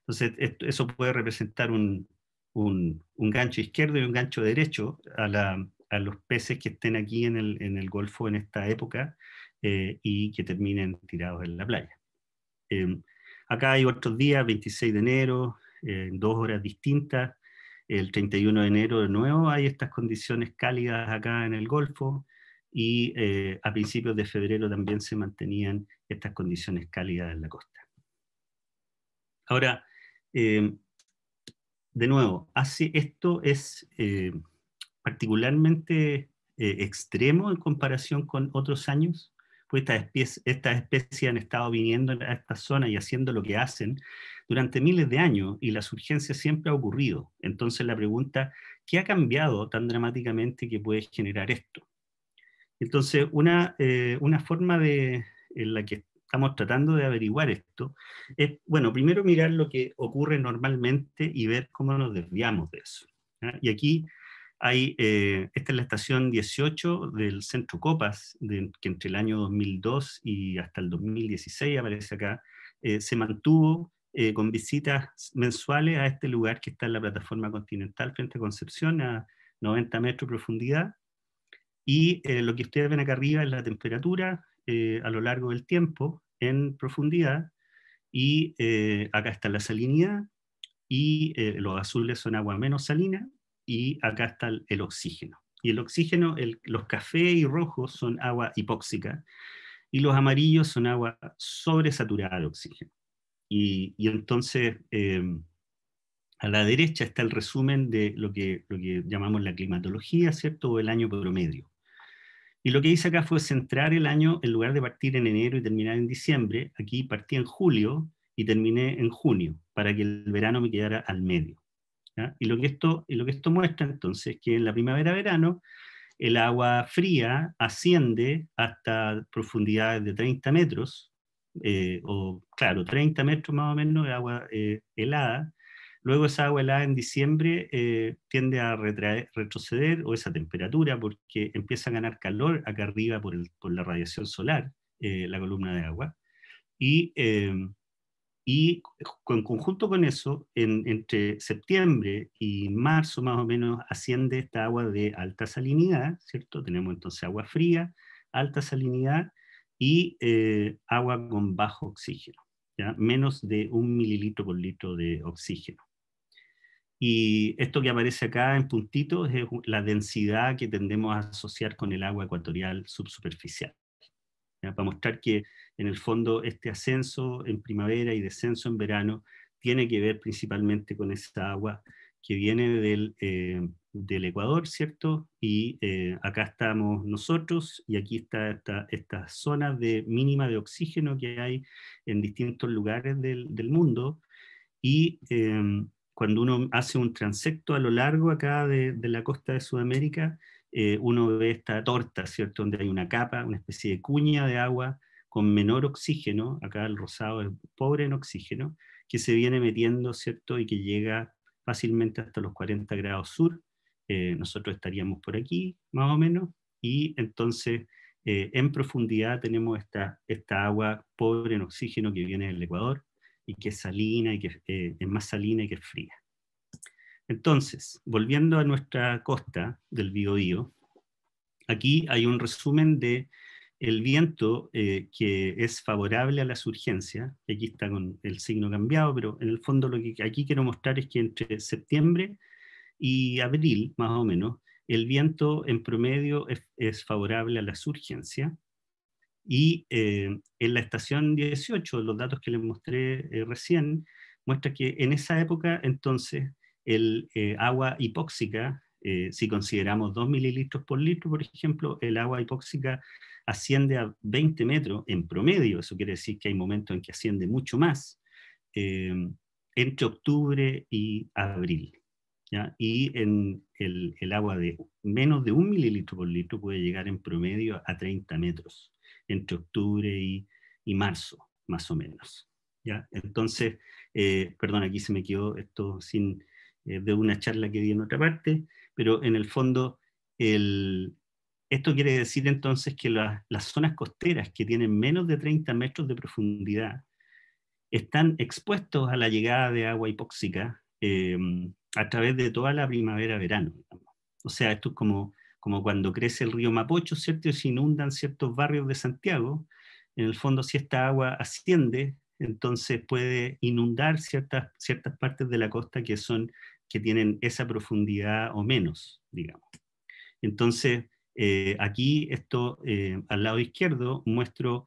Speaker 6: Entonces, eso puede representar un gancho izquierdo y un gancho derecho a los peces que estén aquí en el Golfo en esta época, y que terminen tirados en la playa. Acá hay otros días, 26 de enero, 2 horas distintas, el 31 de enero de nuevo hay estas condiciones cálidas acá en el Golfo, y a principios de febrero también se mantenían estas condiciones cálidas en la costa. Ahora, de nuevo, esto es particularmente extremo en comparación con otros años, pues estas especies han estado viniendo a esta zona y haciendo lo que hacen durante miles de años, y la surgencia siempre ha ocurrido. Entonces la pregunta, ¿qué ha cambiado tan dramáticamente que puede generar esto? Entonces, una forma en la que estamos tratando de averiguar esto es, bueno, primero mirar lo que ocurre normalmente y ver cómo nos desviamos de eso, ¿ya? Y aquí esta es la estación 18 del Centro Copas, que entre el año 2002 y hasta el 2016 aparece acá, se mantuvo con visitas mensuales a este lugar que está en la plataforma continental frente a Concepción, a 90 metros de profundidad. Y lo que ustedes ven acá arriba es la temperatura a lo largo del tiempo en profundidad, y acá está la salinidad, y los azules son agua menos salina, y acá está el oxígeno. Y el oxígeno, los café y rojos son agua hipóxica, y los amarillos son agua sobresaturada de oxígeno. Y entonces, a la derecha está el resumen de lo que llamamos la climatología, ¿cierto?, o el año promedio. Y lo que hice acá fue centrar el año, en lugar de partir en enero y terminar en diciembre, aquí partí en julio y terminé en junio, para que el verano me quedara al medio, ¿ya? Y lo que esto muestra entonces es que en la primavera-verano el agua fría asciende hasta profundidades de 30 metros, claro, 30 metros más o menos de agua helada. Luego esa agua helada en diciembre tiende a retroceder, o esa temperatura, porque empieza a ganar calor acá arriba por la radiación solar, la columna de agua. Y en conjunto con eso, entre septiembre y marzo más o menos, asciende esta agua de alta salinidad, ¿cierto? Tenemos entonces agua fría, alta salinidad, y agua con bajo oxígeno, ¿ya? Menos de 1 mililitro por litro de oxígeno. Y esto que aparece acá en puntitos es la densidad que tendemos a asociar con el agua ecuatorial subsuperficial, ¿ya? Para mostrar que en el fondo este ascenso en primavera y descenso en verano tiene que ver principalmente con esa agua que viene del Ecuador, ¿cierto? Y acá estamos nosotros, y aquí está estas zonas mínima de oxígeno que hay en distintos lugares del mundo, y cuando uno hace un transecto a lo largo acá de la costa de Sudamérica, uno ve esta torta, ¿cierto? Donde hay una capa, una especie de cuña de agua con menor oxígeno, acá el rosado es pobre en oxígeno, que se viene metiendo, ¿cierto? Y que llega fácilmente hasta los 40 grados sur. Nosotros estaríamos por aquí, más o menos, y entonces en profundidad tenemos esta agua pobre en oxígeno que viene del Ecuador, y que es salina, y que es más salina y que es fría. Entonces, volviendo a nuestra costa del Biobío, aquí hay un resumen de el viento que es favorable a la surgencia. Aquí está con el signo cambiado, pero en el fondo lo que aquí quiero mostrar es que entre septiembre y abril, más o menos, el viento en promedio es favorable a la surgencia. Y en la estación 18, los datos que les mostré recién, muestra que en esa época, entonces, el agua hipóxica, si consideramos 2 mililitros por litro, por ejemplo, el agua hipóxica asciende a 20 metros en promedio. Eso quiere decir que hay momentos en que asciende mucho más, entre octubre y abril, ¿ya? Y en el agua de menos de 1 mililitro por litro puede llegar en promedio a 30 metros entre octubre y marzo, más o menos, ¿ya? Entonces, perdón, aquí se me quedó esto sin de una charla que di en otra parte, pero en el fondo esto quiere decir entonces que las zonas costeras que tienen menos de 30 metros de profundidad están expuestos a la llegada de agua hipóxica a través de toda la primavera-verano. O sea, esto es como cuando crece el río Mapocho, ¿cierto? Y se inundan ciertos barrios de Santiago. En el fondo, si esta agua asciende, entonces puede inundar ciertas partes de la costa que tienen esa profundidad o menos, digamos. Entonces, aquí al lado izquierdo muestro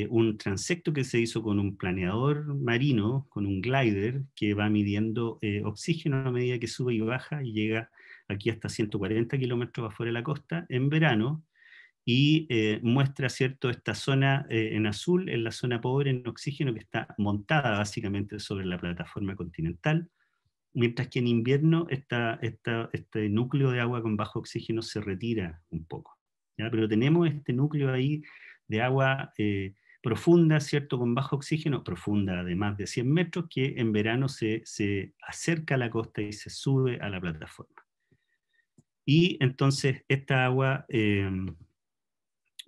Speaker 6: un transecto que se hizo con un planeador marino, con un glider, que va midiendo oxígeno a medida que sube y baja, y llega aquí hasta 140 kilómetros afuera de la costa en verano, y muestra, ¿cierto?, esta zona en azul, en la zona pobre en oxígeno, que está montada básicamente sobre la plataforma continental, mientras que en invierno este núcleo de agua con bajo oxígeno se retira un poco, ¿ya? Pero tenemos este núcleo ahí de agua profunda, ¿cierto?, con bajo oxígeno, profunda de más de 100 metros, que en verano se acerca a la costa y se sube a la plataforma. Y entonces esta agua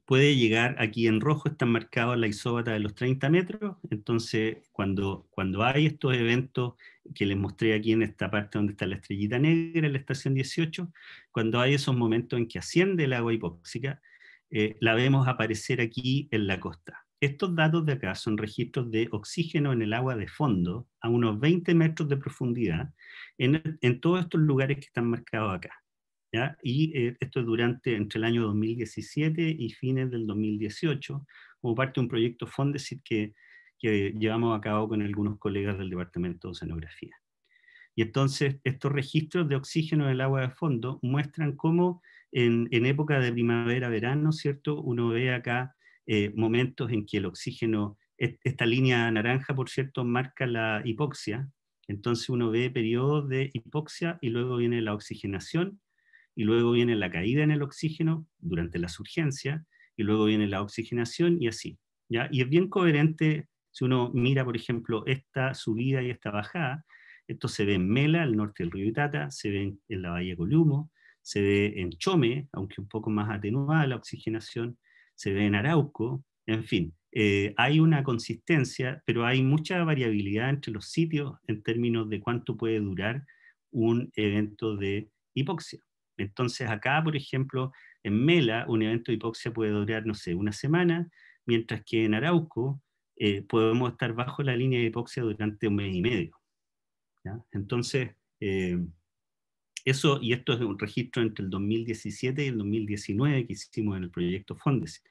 Speaker 6: puede llegar, aquí en rojo está marcado la isóbata de los 30 metros, entonces cuando hay estos eventos que les mostré aquí en esta parte donde está la estrellita negra, en la estación 18, cuando hay esos momentos en que asciende el agua hipóxica, la vemos aparecer aquí en la costa. Estos datos de acá son registros de oxígeno en el agua de fondo, a unos 20 metros de profundidad, en todos estos lugares que están marcados acá, ¿ya? Y esto es entre el año 2017 y fines del 2018, como parte de un proyecto Fondesit que llevamos a cabo con algunos colegas del Departamento de Oceanografía. Y entonces estos registros de oxígeno en el agua de fondo muestran cómo en época de primavera-verano, ¿cierto?, uno ve acá momentos en que el oxígeno, esta línea naranja, por cierto, marca la hipoxia. Entonces uno ve periodos de hipoxia y luego viene la oxigenación, y luego viene la caída en el oxígeno durante la surgencia, y luego viene la oxigenación, y así, ¿ya? Y es bien coherente si uno mira, por ejemplo, esta subida y esta bajada. Esto se ve en Mela, al norte del río Itata, se ve en la bahía Columo, se ve en Chome, aunque un poco más atenuada la oxigenación, se ve en Arauco, en fin. Hay una consistencia, pero hay mucha variabilidad entre los sitios en términos de cuánto puede durar un evento de hipoxia. Entonces acá, por ejemplo, en Mela, un evento de hipoxia puede durar, no sé, una semana, mientras que en Arauco podemos estar bajo la línea de hipoxia durante 1 mes y medio, ¿ya? Entonces, esto es un registro entre el 2017 y el 2019 que hicimos en el proyecto Fondesit.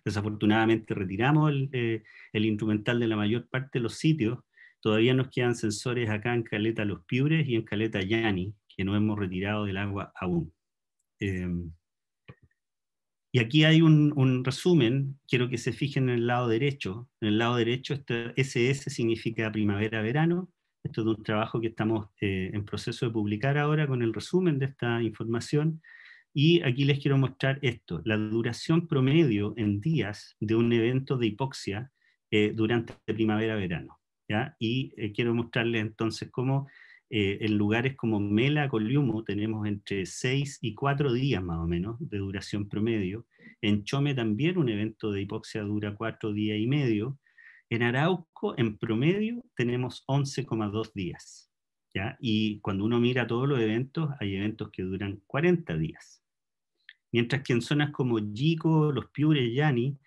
Speaker 6: Desafortunadamente retiramos el instrumental de la mayor parte de los sitios. Todavía nos quedan sensores acá en Caleta Los Piures y en Caleta Yani, que no hemos retirado del agua aún. Y aquí hay un resumen, quiero que se fijen en el lado derecho. En el lado derecho, este SS significa primavera-verano, Esto es de un trabajo que estamos en proceso de publicar ahora con el resumen de esta información. Y aquí les quiero mostrar esto, la duración promedio en días de un evento de hipoxia durante primavera-verano. ¿Ya? Y quiero mostrarles entonces cómo en lugares como Mela, Coliumo, tenemos entre 6 y 4 días más o menos de duración promedio. En Chome también un evento de hipoxia dura 4 días y medio. En Arauco, en promedio, tenemos 11,2 días. ¿Ya? Y cuando uno mira todos los eventos, hay eventos que duran 40 días. Mientras que en zonas como Yico, Los Piures, Yani,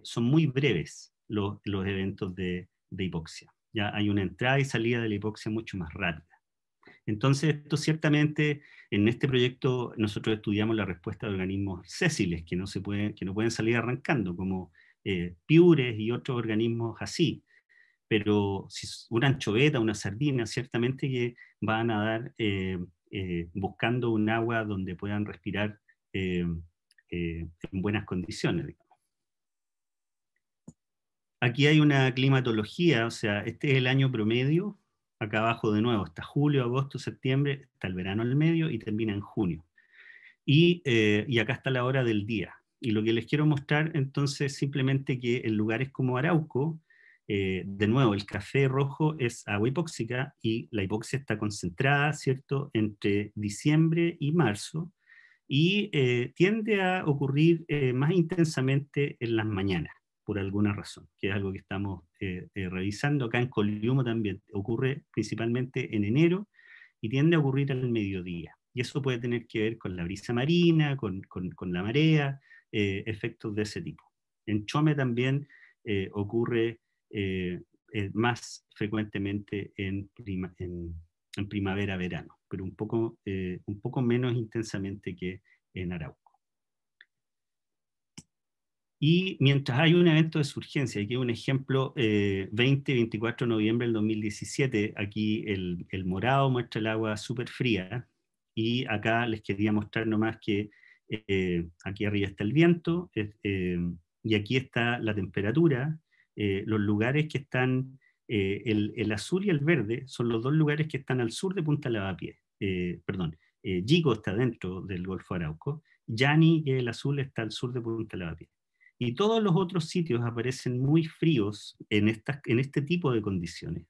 Speaker 6: son muy breves los eventos de hipoxia. Ya hay una entrada y salida de la hipoxia mucho más rápida. Entonces, esto ciertamente, en este proyecto nosotros estudiamos la respuesta de organismos sésiles que no pueden salir arrancando, como piures y otros organismos así. Pero si una anchoveta, una sardina, ciertamente que van a nadar buscando un agua donde puedan respirar en buenas condiciones, digamos. Aquí hay una climatología, o sea, este es el año promedio. Acá abajo de nuevo está julio, agosto, septiembre, está el verano al medio y termina en junio. Y acá está la hora del día. Y lo que les quiero mostrar entonces simplemente que en lugares como Arauco, de nuevo, el café rojo es agua hipóxica y la hipoxia está concentrada, ¿cierto?, entre diciembre y marzo y tiende a ocurrir más intensamente en las mañanas, por alguna razón, que es algo que estamos revisando. Acá en Coliumo también ocurre principalmente en enero y tiende a ocurrir al mediodía. Y eso puede tener que ver con la brisa marina, con la marea, efectos de ese tipo. En Chome también ocurre más frecuentemente en primavera-verano, pero un poco menos intensamente que en Arauco. Y mientras hay un evento de surgencia, aquí hay un ejemplo, 20-24 de noviembre del 2017, aquí el morado muestra el agua súper fría, y acá les quería mostrar nomás que aquí arriba está el viento, y aquí está la temperatura, los lugares que están, el azul y el verde son los dos lugares que están al sur de Punta Lavapiés, Yico está dentro del Golfo Arauco, Yani, que el azul, está al sur de Punta Lavapiés. Y todos los otros sitios aparecen muy fríos en este tipo de condiciones,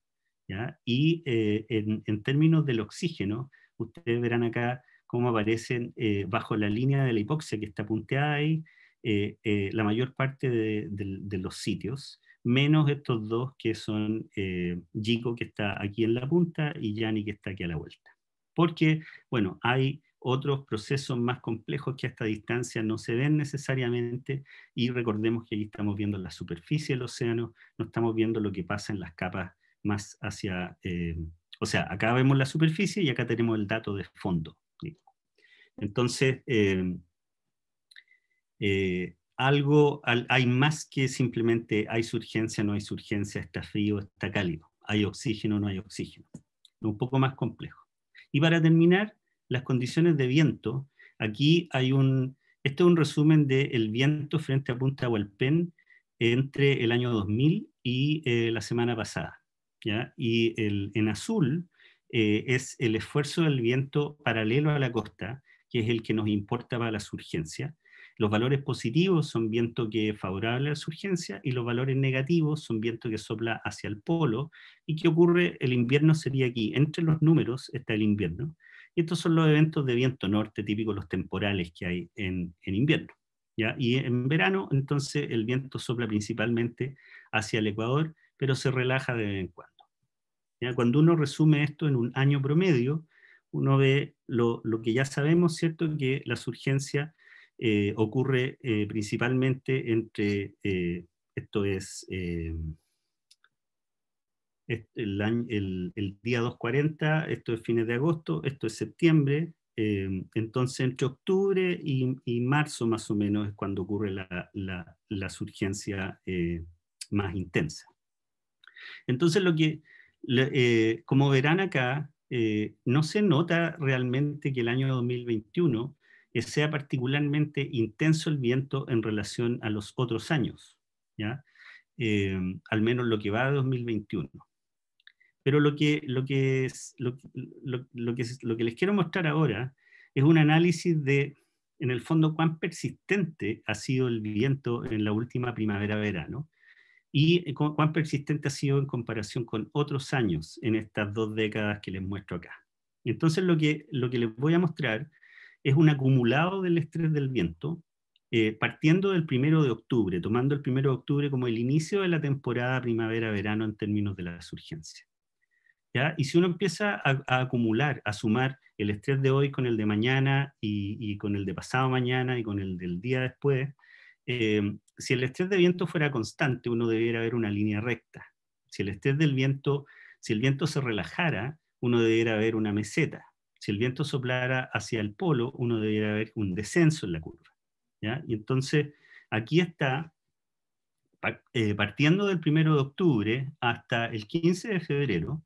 Speaker 6: ¿ya? Y en términos del oxígeno, ustedes verán acá cómo aparecen bajo la línea de la hipoxia que está punteada ahí, la mayor parte de los sitios, menos estos dos que son Yico, que está aquí en la punta, y Yani, que está aquí a la vuelta. Porque, bueno, hay otros procesos más complejos que a esta distancia no se ven necesariamente, y recordemos que aquí estamos viendo la superficie del océano, no estamos viendo lo que pasa en las capas más hacia, o sea, acá vemos la superficie y acá tenemos el dato de fondo. Entonces, hay más que simplemente hay surgencia, no hay surgencia, está frío, está cálido, hay oxígeno, no hay oxígeno. Un poco más complejo. Y para terminar, las condiciones de viento. Aquí hay este es un resumen del viento frente a Punta Hualpén entre el año 2000 y la semana pasada, ¿ya? Y en azul es el esfuerzo del viento paralelo a la costa, que es el que nos importa para la surgencia. Los valores positivos son viento que es favorable a la surgencia, y los valores negativos son viento que sopla hacia el polo, y que ocurre, el invierno sería aquí. Entre los números está el invierno. Y estos son los eventos de viento norte, típicos los temporales que hay en invierno, ¿ya? Y en verano, entonces, el viento sopla principalmente hacia el Ecuador, pero se relaja de vez en cuando, ¿ya? Cuando uno resume esto en un año promedio, uno ve lo que ya sabemos, ¿cierto? Que la surgencia ocurre principalmente entre, esto es el día 240, esto es fines de agosto, esto es septiembre, entonces entre octubre y marzo más o menos es cuando ocurre la surgencia más intensa. Entonces como verán acá, no se nota realmente que el año 2021 sea particularmente intenso el viento en relación a los otros años, ¿ya? Al menos lo que va de 2021. Pero lo que les quiero mostrar ahora es un análisis de, en el fondo, cuán persistente ha sido el viento en la última primavera-verano y cuán persistente ha sido en comparación con otros años en estas 2 décadas que les muestro acá. Entonces lo que les voy a mostrar es un acumulado del estrés del viento, partiendo del 1 de octubre, tomando el 1 de octubre como el inicio de la temporada primavera-verano en términos de la surgencia. ¿Ya? Y si uno empieza a acumular, a sumar el estrés de hoy con el de mañana y con el de pasado mañana y con el del día después, si el estrés de viento fuera constante, uno debiera ver una línea recta. Si el estrés del viento, si el viento se relajara, uno debiera ver una meseta. Si el viento soplara hacia el polo, uno debiera ver un descenso en la curva. ¿Ya? Y entonces, aquí está, partiendo del 1 de octubre hasta el 15 de febrero,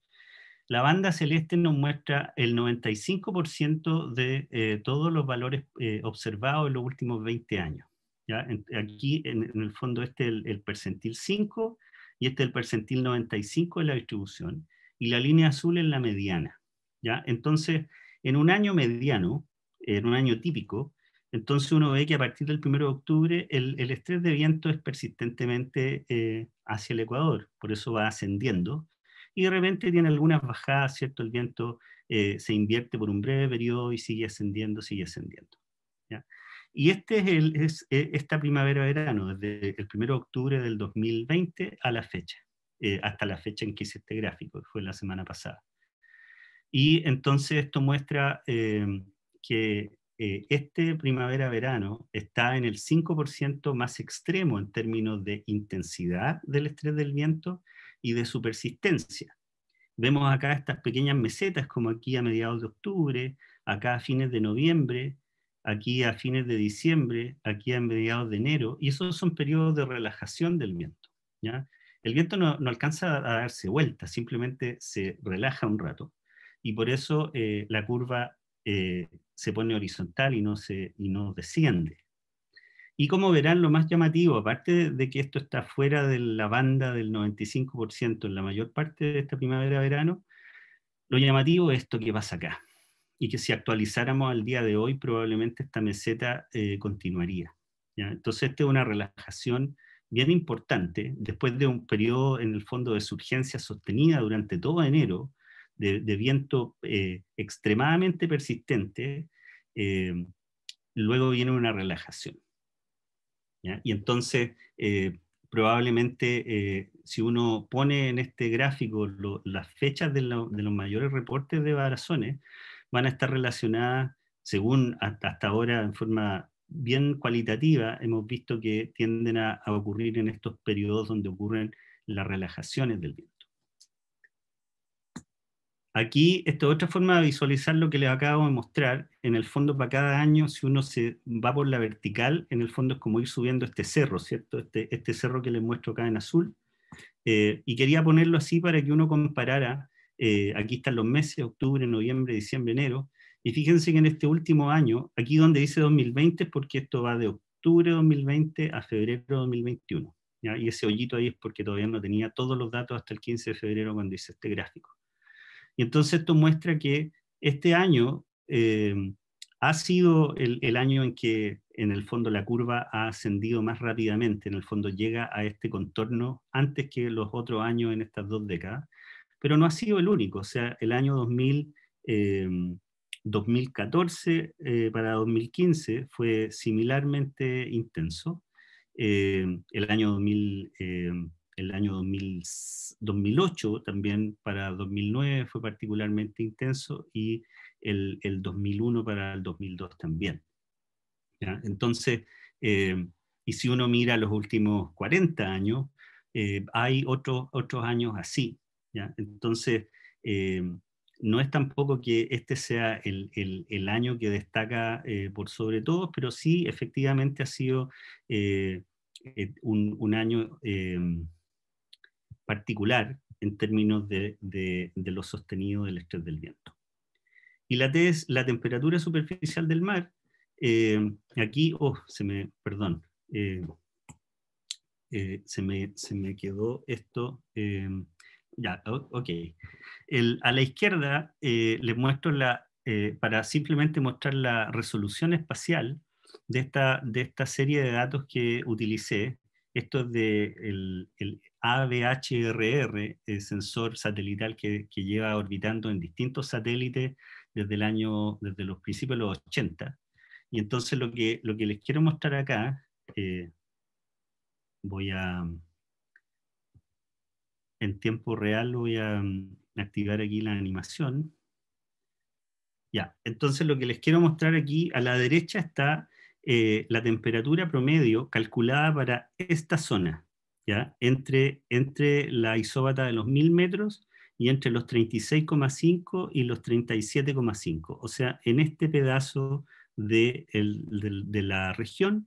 Speaker 6: la banda celeste nos muestra el 95% de todos los valores observados en los últimos 20 años. ¿Ya? Aquí, en el fondo, este es el percentil 5 y este es el percentil 95 de la distribución. Y la línea azul es la mediana. ¿Ya? Entonces, en un año mediano, en un año típico, entonces uno ve que a partir del 1 de octubre el estrés de viento es persistentemente hacia el ecuador, por eso va ascendiendo. Y de repente tiene algunas bajadas, ¿cierto? El viento se invierte por un breve periodo y sigue ascendiendo, ¿ya? Y esta primavera-verano, desde el 1 de octubre del 2020 a la fecha, hasta la fecha en que hice este gráfico, que fue la semana pasada. Y entonces esto muestra que este primavera-verano está en el 5% más extremo en términos de intensidad del estrés del viento y de su persistencia. Vemos acá estas pequeñas mesetas, como aquí a mediados de octubre, acá a fines de noviembre, aquí a fines de diciembre, aquí a mediados de enero, y esos son periodos de relajación del viento. ¿Ya? El viento no alcanza a darse vuelta, simplemente se relaja un rato, y por eso la curva se pone horizontal y no desciende. Y como verán, lo más llamativo, aparte de que esto está fuera de la banda del 95% en la mayor parte de esta primavera-verano, lo llamativo es esto que pasa acá. Y que si actualizáramos al día de hoy, probablemente esta meseta continuaría. ¿Ya? Entonces, esta es una relajación bien importante, después de un periodo en el fondo de surgencia sostenida durante todo enero, de viento extremadamente persistente, luego viene una relajación. ¿Ya? Y entonces, probablemente, si uno pone en este gráfico las fechas de los mayores reportes de barazones, van a estar relacionadas, según hasta ahora en forma bien cualitativa, hemos visto que tienden a ocurrir en estos periodos donde ocurren las relajaciones del viento. Aquí, esta es otra forma de visualizar lo que les acabo de mostrar. En el fondo, para cada año, si uno se va por la vertical, en el fondo es como ir subiendo este cerro, ¿cierto? Este cerro que les muestro acá en azul. Y quería ponerlo así para que uno comparara. Aquí están los meses, octubre, noviembre, diciembre, enero. Y fíjense que en este último año, aquí donde dice 2020, es porque esto va de octubre de 2020 a febrero de 2021. ¿Ya? Y ese hoyito ahí es porque todavía no tenía todos los datos hasta el 15 de febrero cuando hice este gráfico. Y entonces esto muestra que este año ha sido el año en que en el fondo la curva ha ascendido más rápidamente, en el fondo llega a este contorno antes que los otros años en estas 2 décadas, pero no ha sido el único. O sea, el año 2014 para 2015 fue similarmente intenso. El año 2008 también para 2009 fue particularmente intenso, y el 2001 para el 2002 también. ¿Ya? Entonces, y si uno mira los últimos 40 años, hay otros años así. ¿Ya? Entonces, no es tampoco que este sea el año que destaca por sobre todo, pero sí efectivamente ha sido un año particular en términos de lo sostenido del estrés del viento. Y la temperatura superficial del mar, aquí, se me quedó esto, Ya, ok. A la izquierda les muestro para simplemente mostrar la resolución espacial de esta serie de datos que utilicé. Esto es el ABHRR, el sensor satelital que lleva orbitando en distintos satélites desde los principios de los 80. Y entonces lo que les quiero mostrar acá, en tiempo real voy a activar aquí la animación. Ya, entonces lo que les quiero mostrar aquí, a la derecha está la temperatura promedio calculada para esta zona, ¿ya? Entre la isóbata de los 1000 metros y entre los 36,5 y los 37,5. O sea, en este pedazo de la región,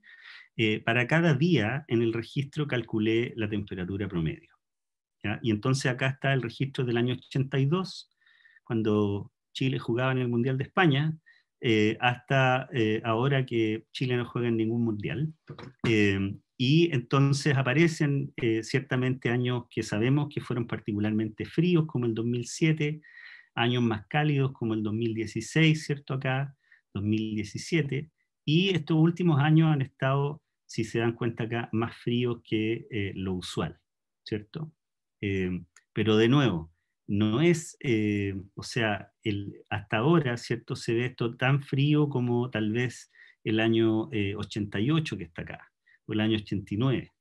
Speaker 6: para cada día en el registro calculé la temperatura promedio, ¿ya? Y entonces acá está el registro del año 82, cuando Chile jugaba en el Mundial de España, hasta ahora que Chile no juega en ningún mundial. Y entonces aparecen ciertamente años que sabemos que fueron particularmente fríos, como el 2007, años más cálidos como el 2016, ¿cierto? Acá, 2017, y estos últimos años han estado, si se dan cuenta acá, más fríos que lo usual, ¿cierto? Pero de nuevo, no es, o sea, hasta ahora, ¿cierto? Se ve esto tan frío como tal vez el año 88 que está acá, o el año 89.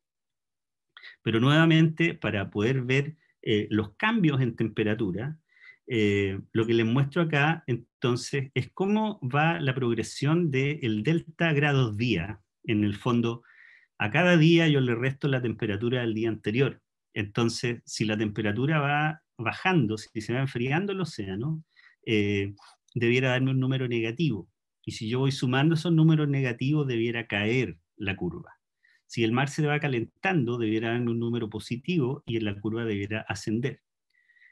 Speaker 6: Pero nuevamente, para poder ver los cambios en temperatura, lo que les muestro acá, entonces, es cómo va la progresión del delta grados día. En el fondo, a cada día yo le resto la temperatura del día anterior. Entonces, si la temperatura va bajando, si se va enfriando el océano, debiera darme un número negativo. Y si yo voy sumando esos números negativos, debiera caer la curva. Si el mar se va calentando, debiera darme un número positivo y en la curva debiera ascender.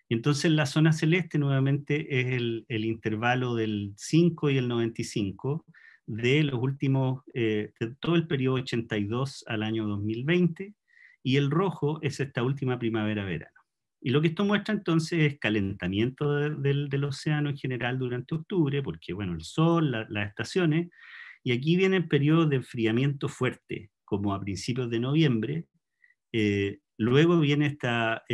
Speaker 6: Entonces la zona celeste nuevamente es el intervalo del 5 y el 95 de los últimos, de todo el periodo 82 al año 2020, y el rojo es esta última primavera-verano. Y lo que esto muestra entonces es calentamiento del océano en general durante octubre, porque bueno, el sol, las estaciones, y aquí viene el periodo de enfriamiento fuerte, como a principios de noviembre. Luego viene esta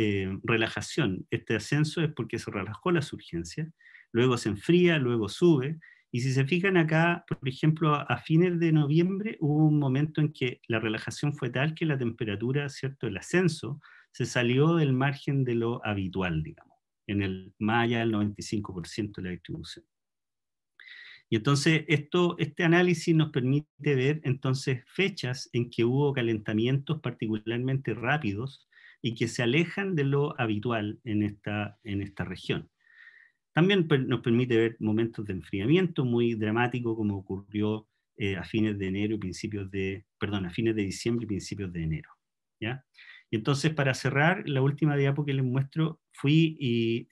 Speaker 6: relajación. Este ascenso es porque se relajó la surgencia, luego se enfría, luego sube, y si se fijan acá, por ejemplo, a fines de noviembre hubo un momento en que la relajación fue tal que la temperatura, ¿cierto?, el ascenso, se salió del margen de lo habitual, digamos, más allá del 95% de la distribución. Y entonces este análisis nos permite ver entonces fechas en que hubo calentamientos particularmente rápidos y que se alejan de lo habitual en esta región. También nos permite ver momentos de enfriamiento muy dramático como ocurrió a fines de enero y a fines de diciembre y principios de enero, ¿ya? Y entonces, para cerrar, la última diapo que les muestro, fui y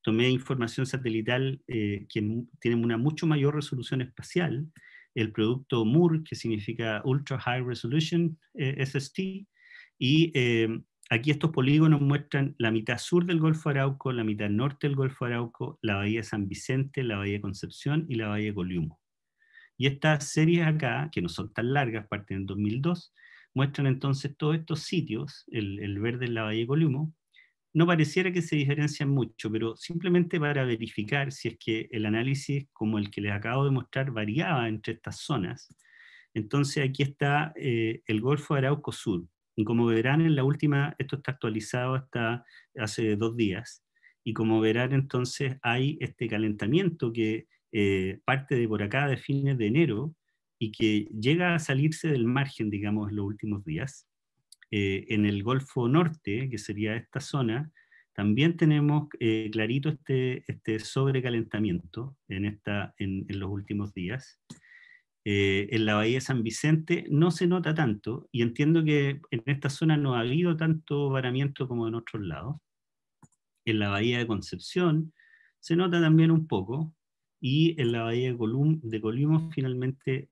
Speaker 6: tomé información satelital que tiene una mucho mayor resolución espacial, el producto MUR, que significa Ultra High Resolution SST, y aquí estos polígonos muestran la mitad sur del Golfo Arauco, la mitad norte del Golfo Arauco, la bahía de San Vicente, la bahía de Concepción y la bahía de Coliumo. Y estas series acá, que no son tan largas, parten en 2002, muestran entonces todos estos sitios, el verde en la bahía de Coliumo. No pareciera que se diferencian mucho, pero simplemente para verificar si es que el análisis, como el que les acabo de mostrar, variaba entre estas zonas. Entonces aquí está el Golfo de Arauco Sur. Y como verán en la última, esto está actualizado hasta hace 2 días, y como verán entonces hay este calentamiento que parte de por acá de fines de enero y que llega a salirse del margen, digamos, en los últimos días. En el Golfo Norte, que sería esta zona, también tenemos clarito este sobrecalentamiento en los últimos días. En la bahía de San Vicente no se nota tanto, y entiendo que en esta zona no ha habido tanto varamiento como en otros lados. En la bahía de Concepción se nota también un poco, y en la bahía de Coliumo finalmente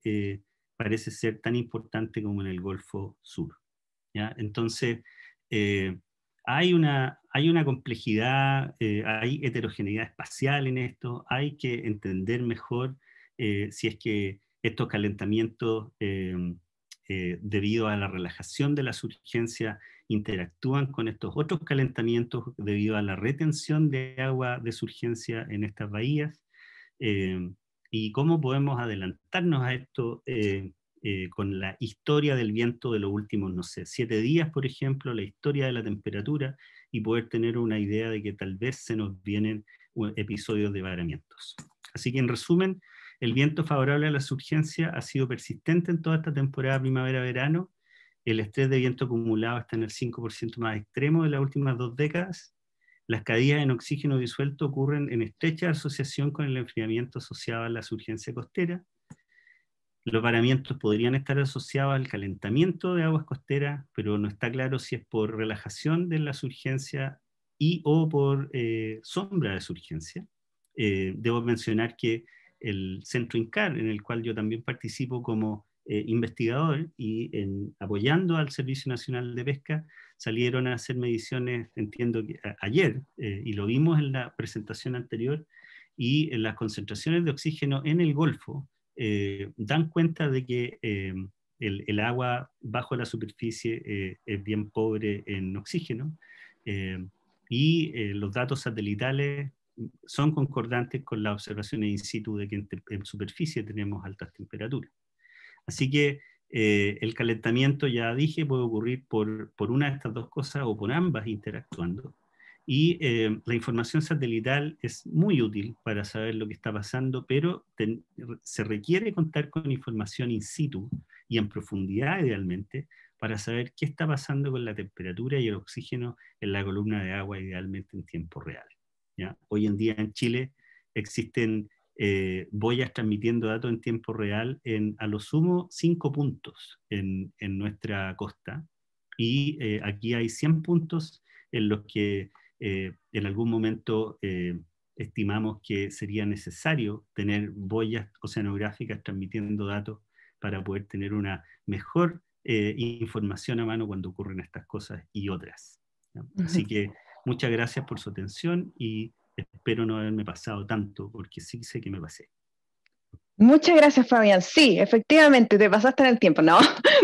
Speaker 6: parece ser tan importante como en el Golfo Sur, ¿ya? Entonces, hay una complejidad, hay heterogeneidad espacial en esto, hay que entender mejor si es que estos calentamientos, debido a la relajación de la surgencia, interactúan con estos otros calentamientos debido a la retención de agua de surgencia en estas bahías, y cómo podemos adelantarnos a esto con la historia del viento de los últimos, no sé, 7 días, por ejemplo, la historia de la temperatura, y poder tener una idea de que tal vez se nos vienen episodios de varamientos. Así que, en resumen, el viento favorable a la surgencia ha sido persistente en toda esta temporada primavera-verano. El estrés de viento acumulado está en el 5% más extremo de las últimas 2 décadas. Las caídas en oxígeno disuelto ocurren en estrecha asociación con el enfriamiento asociado a la surgencia costera. Los varamientos podrían estar asociados al calentamiento de aguas costeras, pero no está claro si es por relajación de la surgencia o por sombra de surgencia. Debo mencionar que el Centro INCAR, en el cual yo también participo como investigador y apoyando al Servicio Nacional de Pesca, salieron a hacer mediciones, entiendo que ayer, y lo vimos en la presentación anterior, y en las concentraciones de oxígeno en el Golfo dan cuenta de que el agua bajo la superficie es bien pobre en oxígeno, y los datos satelitales son concordantes con las observaciones in situ de que en superficie tenemos altas temperaturas. Así que el calentamiento, ya dije, puede ocurrir por una de estas dos cosas o por ambas interactuando. Y la información satelital es muy útil para saber lo que está pasando, pero se requiere contar con información in situ y en profundidad idealmente para saber qué está pasando con la temperatura y el oxígeno en la columna de agua, idealmente en tiempo real, ¿ya? Hoy en día en Chile existen boyas transmitiendo datos en tiempo real en a lo sumo 5 puntos en nuestra costa, y aquí hay 100 puntos en los que en algún momento estimamos que sería necesario tener boyas oceanográficas transmitiendo datos para poder tener una mejor información a mano cuando ocurren estas cosas y otras, ¿ya? Así que muchas gracias por su atención y espero no haberme pasado tanto, porque sí sé que me pasé.
Speaker 1: Muchas gracias, Fabián. Sí, efectivamente, te pasaste en el tiempo, ¿no?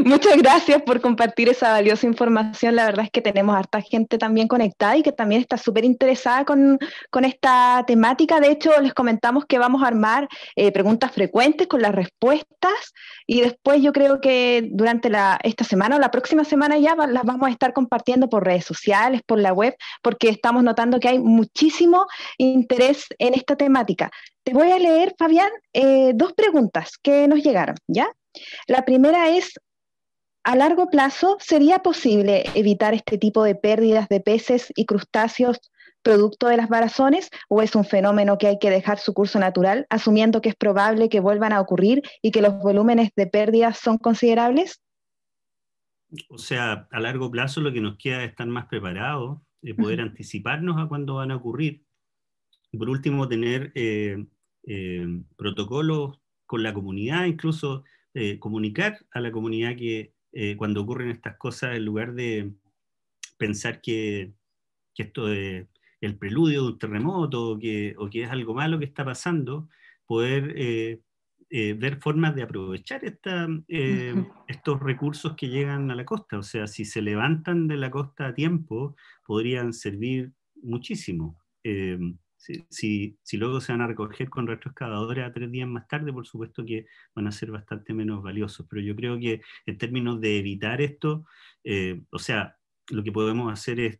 Speaker 1: Muchas gracias por compartir esa valiosa información. La verdad es que tenemos harta gente también conectada y que también está súper interesada con esta temática. De hecho, les comentamos que vamos a armar preguntas frecuentes con las respuestas, y después yo creo que durante esta semana o la próxima semana ya las vamos a estar compartiendo por redes sociales, por la web, porque estamos notando que hay muchísimo interés en esta temática. Te voy a leer, Fabián, 2 preguntas que nos llegaron, ¿ya? La primera es, ¿a largo plazo sería posible evitar este tipo de pérdidas de peces y crustáceos producto de las varazones, o es un fenómeno que hay que dejar su curso natural, asumiendo que es probable que vuelvan a ocurrir y que los volúmenes de pérdidas son considerables?
Speaker 6: O sea, a largo plazo lo que nos queda es estar más preparados, poder anticiparnos a cuándo van a ocurrir. Por último, tener protocolos con la comunidad, incluso comunicar a la comunidad que cuando ocurren estas cosas, en lugar de pensar que esto es el preludio de un terremoto o que es algo malo que está pasando, poder ver formas de aprovechar estos recursos que llegan a la costa. O sea, si se levantan de la costa a tiempo, podrían servir muchísimo. Si luego se van a recoger con retroexcavadora 3 días más tarde, por supuesto que van a ser bastante menos valiosos. Pero yo creo que en términos de evitar esto, o sea, lo que podemos hacer es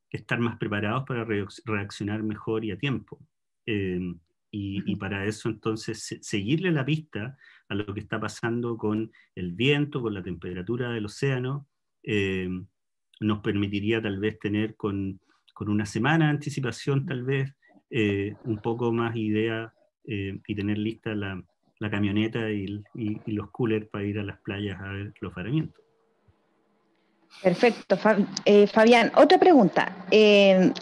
Speaker 6: estar más preparados para reaccionar mejor y a tiempo. Y para eso entonces seguirle la pista a lo que está pasando con el viento, con la temperatura del océano, nos permitiría tal vez tener con una semana de anticipación tal vez un poco más idea y tener lista la camioneta y los coolers para ir a las playas a ver los varamientos.
Speaker 1: Perfecto. Fabián, otra pregunta.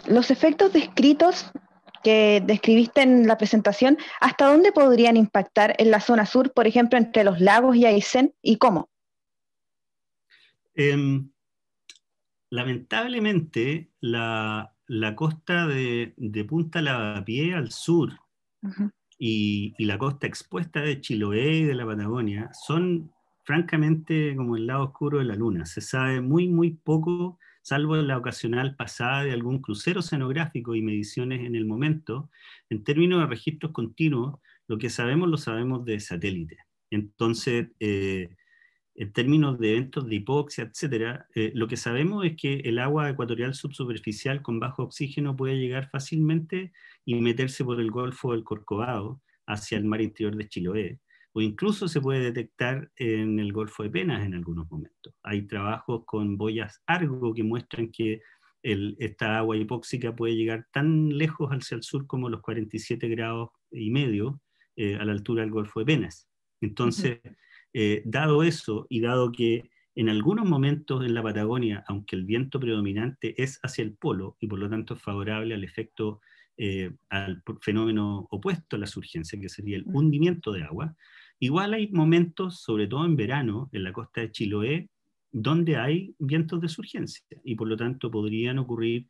Speaker 1: Los efectos descritos que describiste en la presentación, ¿hasta dónde podrían impactar en la zona sur, por ejemplo, entre los lagos y Aysén, y cómo?
Speaker 6: lamentablemente, la costa de Punta Lavapié al sur y la costa expuesta de Chiloé y de la Patagonia son francamente como el lado oscuro de la luna. Se sabe muy, muy poco, salvo en la ocasional pasada de algún crucero oceanográfico y mediciones en el momento. En términos de registros continuos, lo que sabemos lo sabemos de satélite. Entonces, en términos de eventos de hipoxia, etcétera, lo que sabemos es que el agua ecuatorial subsuperficial con bajo oxígeno puede llegar fácilmente y meterse por el Golfo del Corcovado hacia el mar interior de Chiloé, o incluso se puede detectar en el Golfo de Penas en algunos momentos. Hay trabajos con boyas Argo que muestran que esta agua hipóxica puede llegar tan lejos hacia el sur como los 47 grados y medio a la altura del Golfo de Penas. Entonces, dado eso y dado que en algunos momentos en la Patagonia, aunque el viento predominante es hacia el polo y por lo tanto es favorable al efecto, al fenómeno opuesto a la surgencia, que sería el hundimiento de agua, igual hay momentos, sobre todo en verano, en la costa de Chiloé, donde hay vientos de surgencia y por lo tanto podrían ocurrir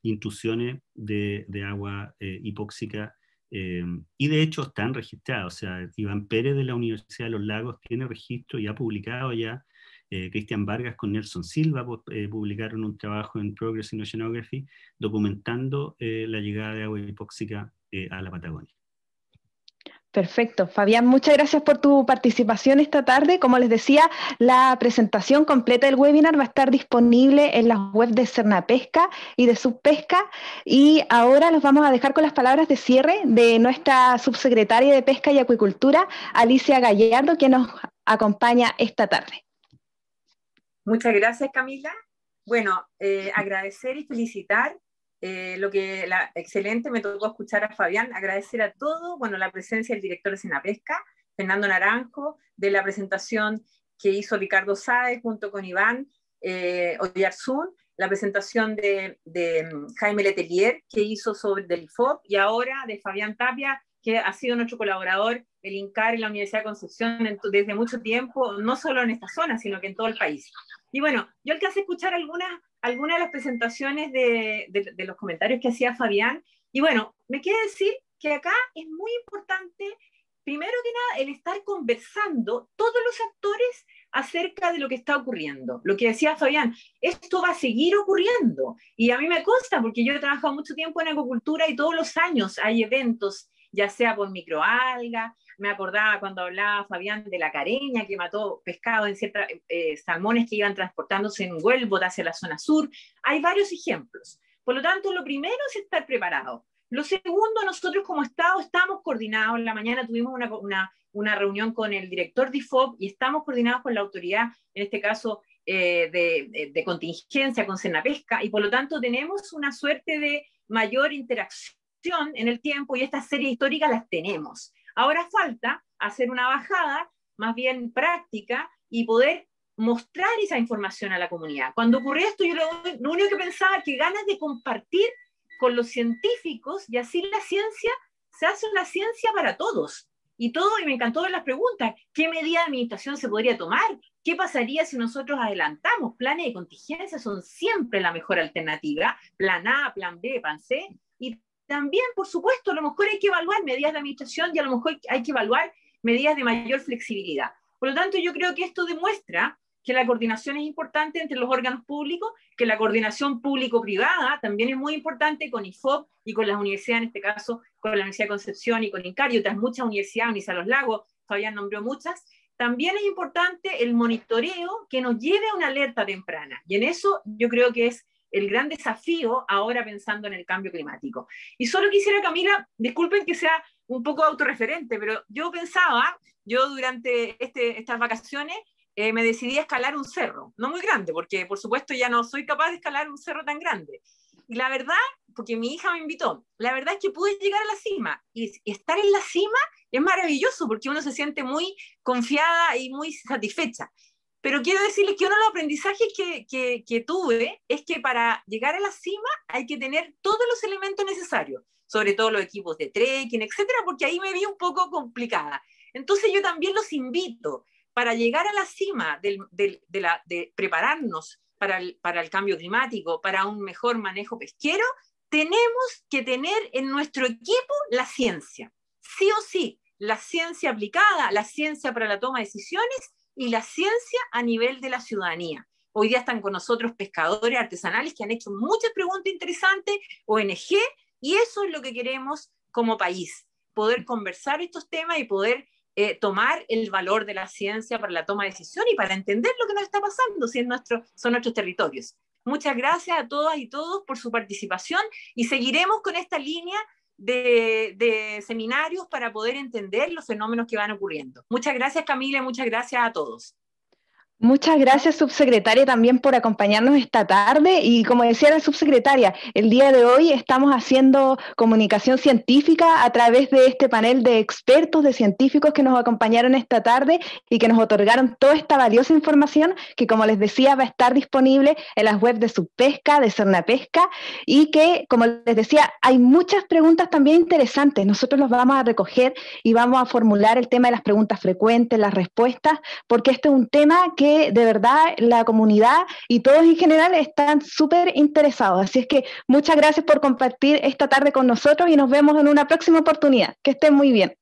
Speaker 6: intrusiones de agua hipóxica. Y de hecho están registrados, o sea, Iván Pérez de la Universidad de los Lagos tiene registro y ha publicado ya, Cristian Vargas con Nelson Silva publicaron un trabajo en Progress in Oceanography documentando la llegada de agua hipóxica a la Patagonia.
Speaker 1: Perfecto. Fabián, muchas gracias por tu participación esta tarde. Como les decía, la presentación completa del webinar va a estar disponible en las webs de Cernapesca y de Subpesca. Y ahora los vamos a dejar con las palabras de cierre de nuestra subsecretaria de Pesca y Acuicultura, Alicia Gallardo, que nos acompaña esta tarde.
Speaker 7: Muchas gracias, Camila. Bueno, agradecer y felicitar excelente, me tocó escuchar a Fabián, agradecer a todos, bueno, la presencia del director de Cernapesca, Fernando Naranjo, de la presentación que hizo Ricardo Sáez junto con Iván Oyarzún, la presentación de Jaime Letelier, que hizo sobre del IFOP, y ahora de Fabián Tapia, que ha sido nuestro colaborador, el INCAR en la Universidad de Concepción desde mucho tiempo, no solo en esta zona, sino que en todo el país. Y bueno, yo alcancé a escuchar algunas de las presentaciones de los comentarios que hacía Fabián, y bueno, me quiere decir que acá es muy importante, primero que nada, el estar conversando todos los actores acerca de lo que está ocurriendo. Lo que decía Fabián, esto va a seguir ocurriendo, y a mí me consta, porque yo he trabajado mucho tiempo en acuicultura y todos los años hay eventos, ya sea por microalga. Me acordaba cuando hablaba Fabián de la careña que mató pescado en ciertas salmones que iban transportándose en Huelbot hacia la zona sur. Hay varios ejemplos. Por lo tanto, lo primero es estar preparado. Lo segundo, nosotros como Estado estamos coordinados. En la mañana tuvimos una reunión con el director de IFOP y estamos coordinados con la autoridad, en este caso de contingencia, con Cernapesca, y por lo tanto tenemos una suerte de mayor interacción en el tiempo y estas series históricas las tenemos. Ahora falta hacer una bajada más bien práctica y poder mostrar esa información a la comunidad. Cuando ocurrió esto, yo lo único que pensaba que ganas de compartir con los científicos, y así la ciencia se hace una ciencia para todos. Y me encantó ver las preguntas. ¿Qué medida de administración se podría tomar? ¿Qué pasaría si nosotros adelantamos? Planes de contingencia son siempre la mejor alternativa. Plan A, plan B, plan C. Y también, por supuesto, a lo mejor hay que evaluar medidas de administración y a lo mejor hay que evaluar medidas de mayor flexibilidad. Por lo tanto, yo creo que esto demuestra que la coordinación es importante entre los órganos públicos, que la coordinación público-privada también es muy importante con IFOP y con las universidades, en este caso con la Universidad de Concepción y con INCAR y otras muchas universidades, Universidad de los Lagos, Fabián nombró muchas. También es importante el monitoreo que nos lleve a una alerta temprana. Y en eso yo creo que es el gran desafío ahora pensando en el cambio climático. Y solo quisiera, Camila, disculpen que sea un poco autorreferente, pero yo pensaba, durante estas vacaciones me decidí a escalar un cerro, no muy grande, porque por supuesto ya no soy capaz de escalar un cerro tan grande. Y la verdad, porque mi hija me invitó, la verdad es que pude llegar a la cima, y estar en la cima es maravilloso, porque uno se siente muy confiada y muy satisfecha. Pero quiero decirles que uno de los aprendizajes que tuve es que para llegar a la cima hay que tener todos los elementos necesarios, sobre todo los equipos de trekking, etcétera, porque ahí me vi un poco complicada. Entonces yo también los invito para llegar a la cima de prepararnos para el cambio climático, para un mejor manejo pesquero, tenemos que tener en nuestro equipo la ciencia. Sí o sí, la ciencia aplicada, la ciencia para la toma de decisiones y la ciencia a nivel de la ciudadanía. Hoy día están con nosotros pescadores artesanales que han hecho muchas preguntas interesantes, ONG, y eso es lo que queremos como país, poder conversar estos temas y poder tomar el valor de la ciencia para la toma de decisión y para entender lo que nos está pasando, si son nuestros territorios. Muchas gracias a todas y todos por su participación y seguiremos con esta línea de seminarios para poder entender los fenómenos que van ocurriendo. Muchas gracias, Camila, y muchas gracias a todos.
Speaker 1: Muchas gracias, subsecretaria, también por acompañarnos esta tarde. Y como decía la subsecretaria, el día de hoy estamos haciendo comunicación científica a través de este panel de expertos, de científicos que nos acompañaron esta tarde y que nos otorgaron toda esta valiosa información que, como les decía, va a estar disponible en las webs de Subpesca, de Cernapesca, y que, como les decía, hay muchas preguntas también interesantes. Nosotros los vamos a recoger y vamos a formular el tema de las preguntas frecuentes, las respuestas, porque este es un tema que de verdad la comunidad y todos en general están súper interesados. Así es que muchas gracias por compartir esta tarde con nosotros y nos vemos en una próxima oportunidad. Que estén muy bien.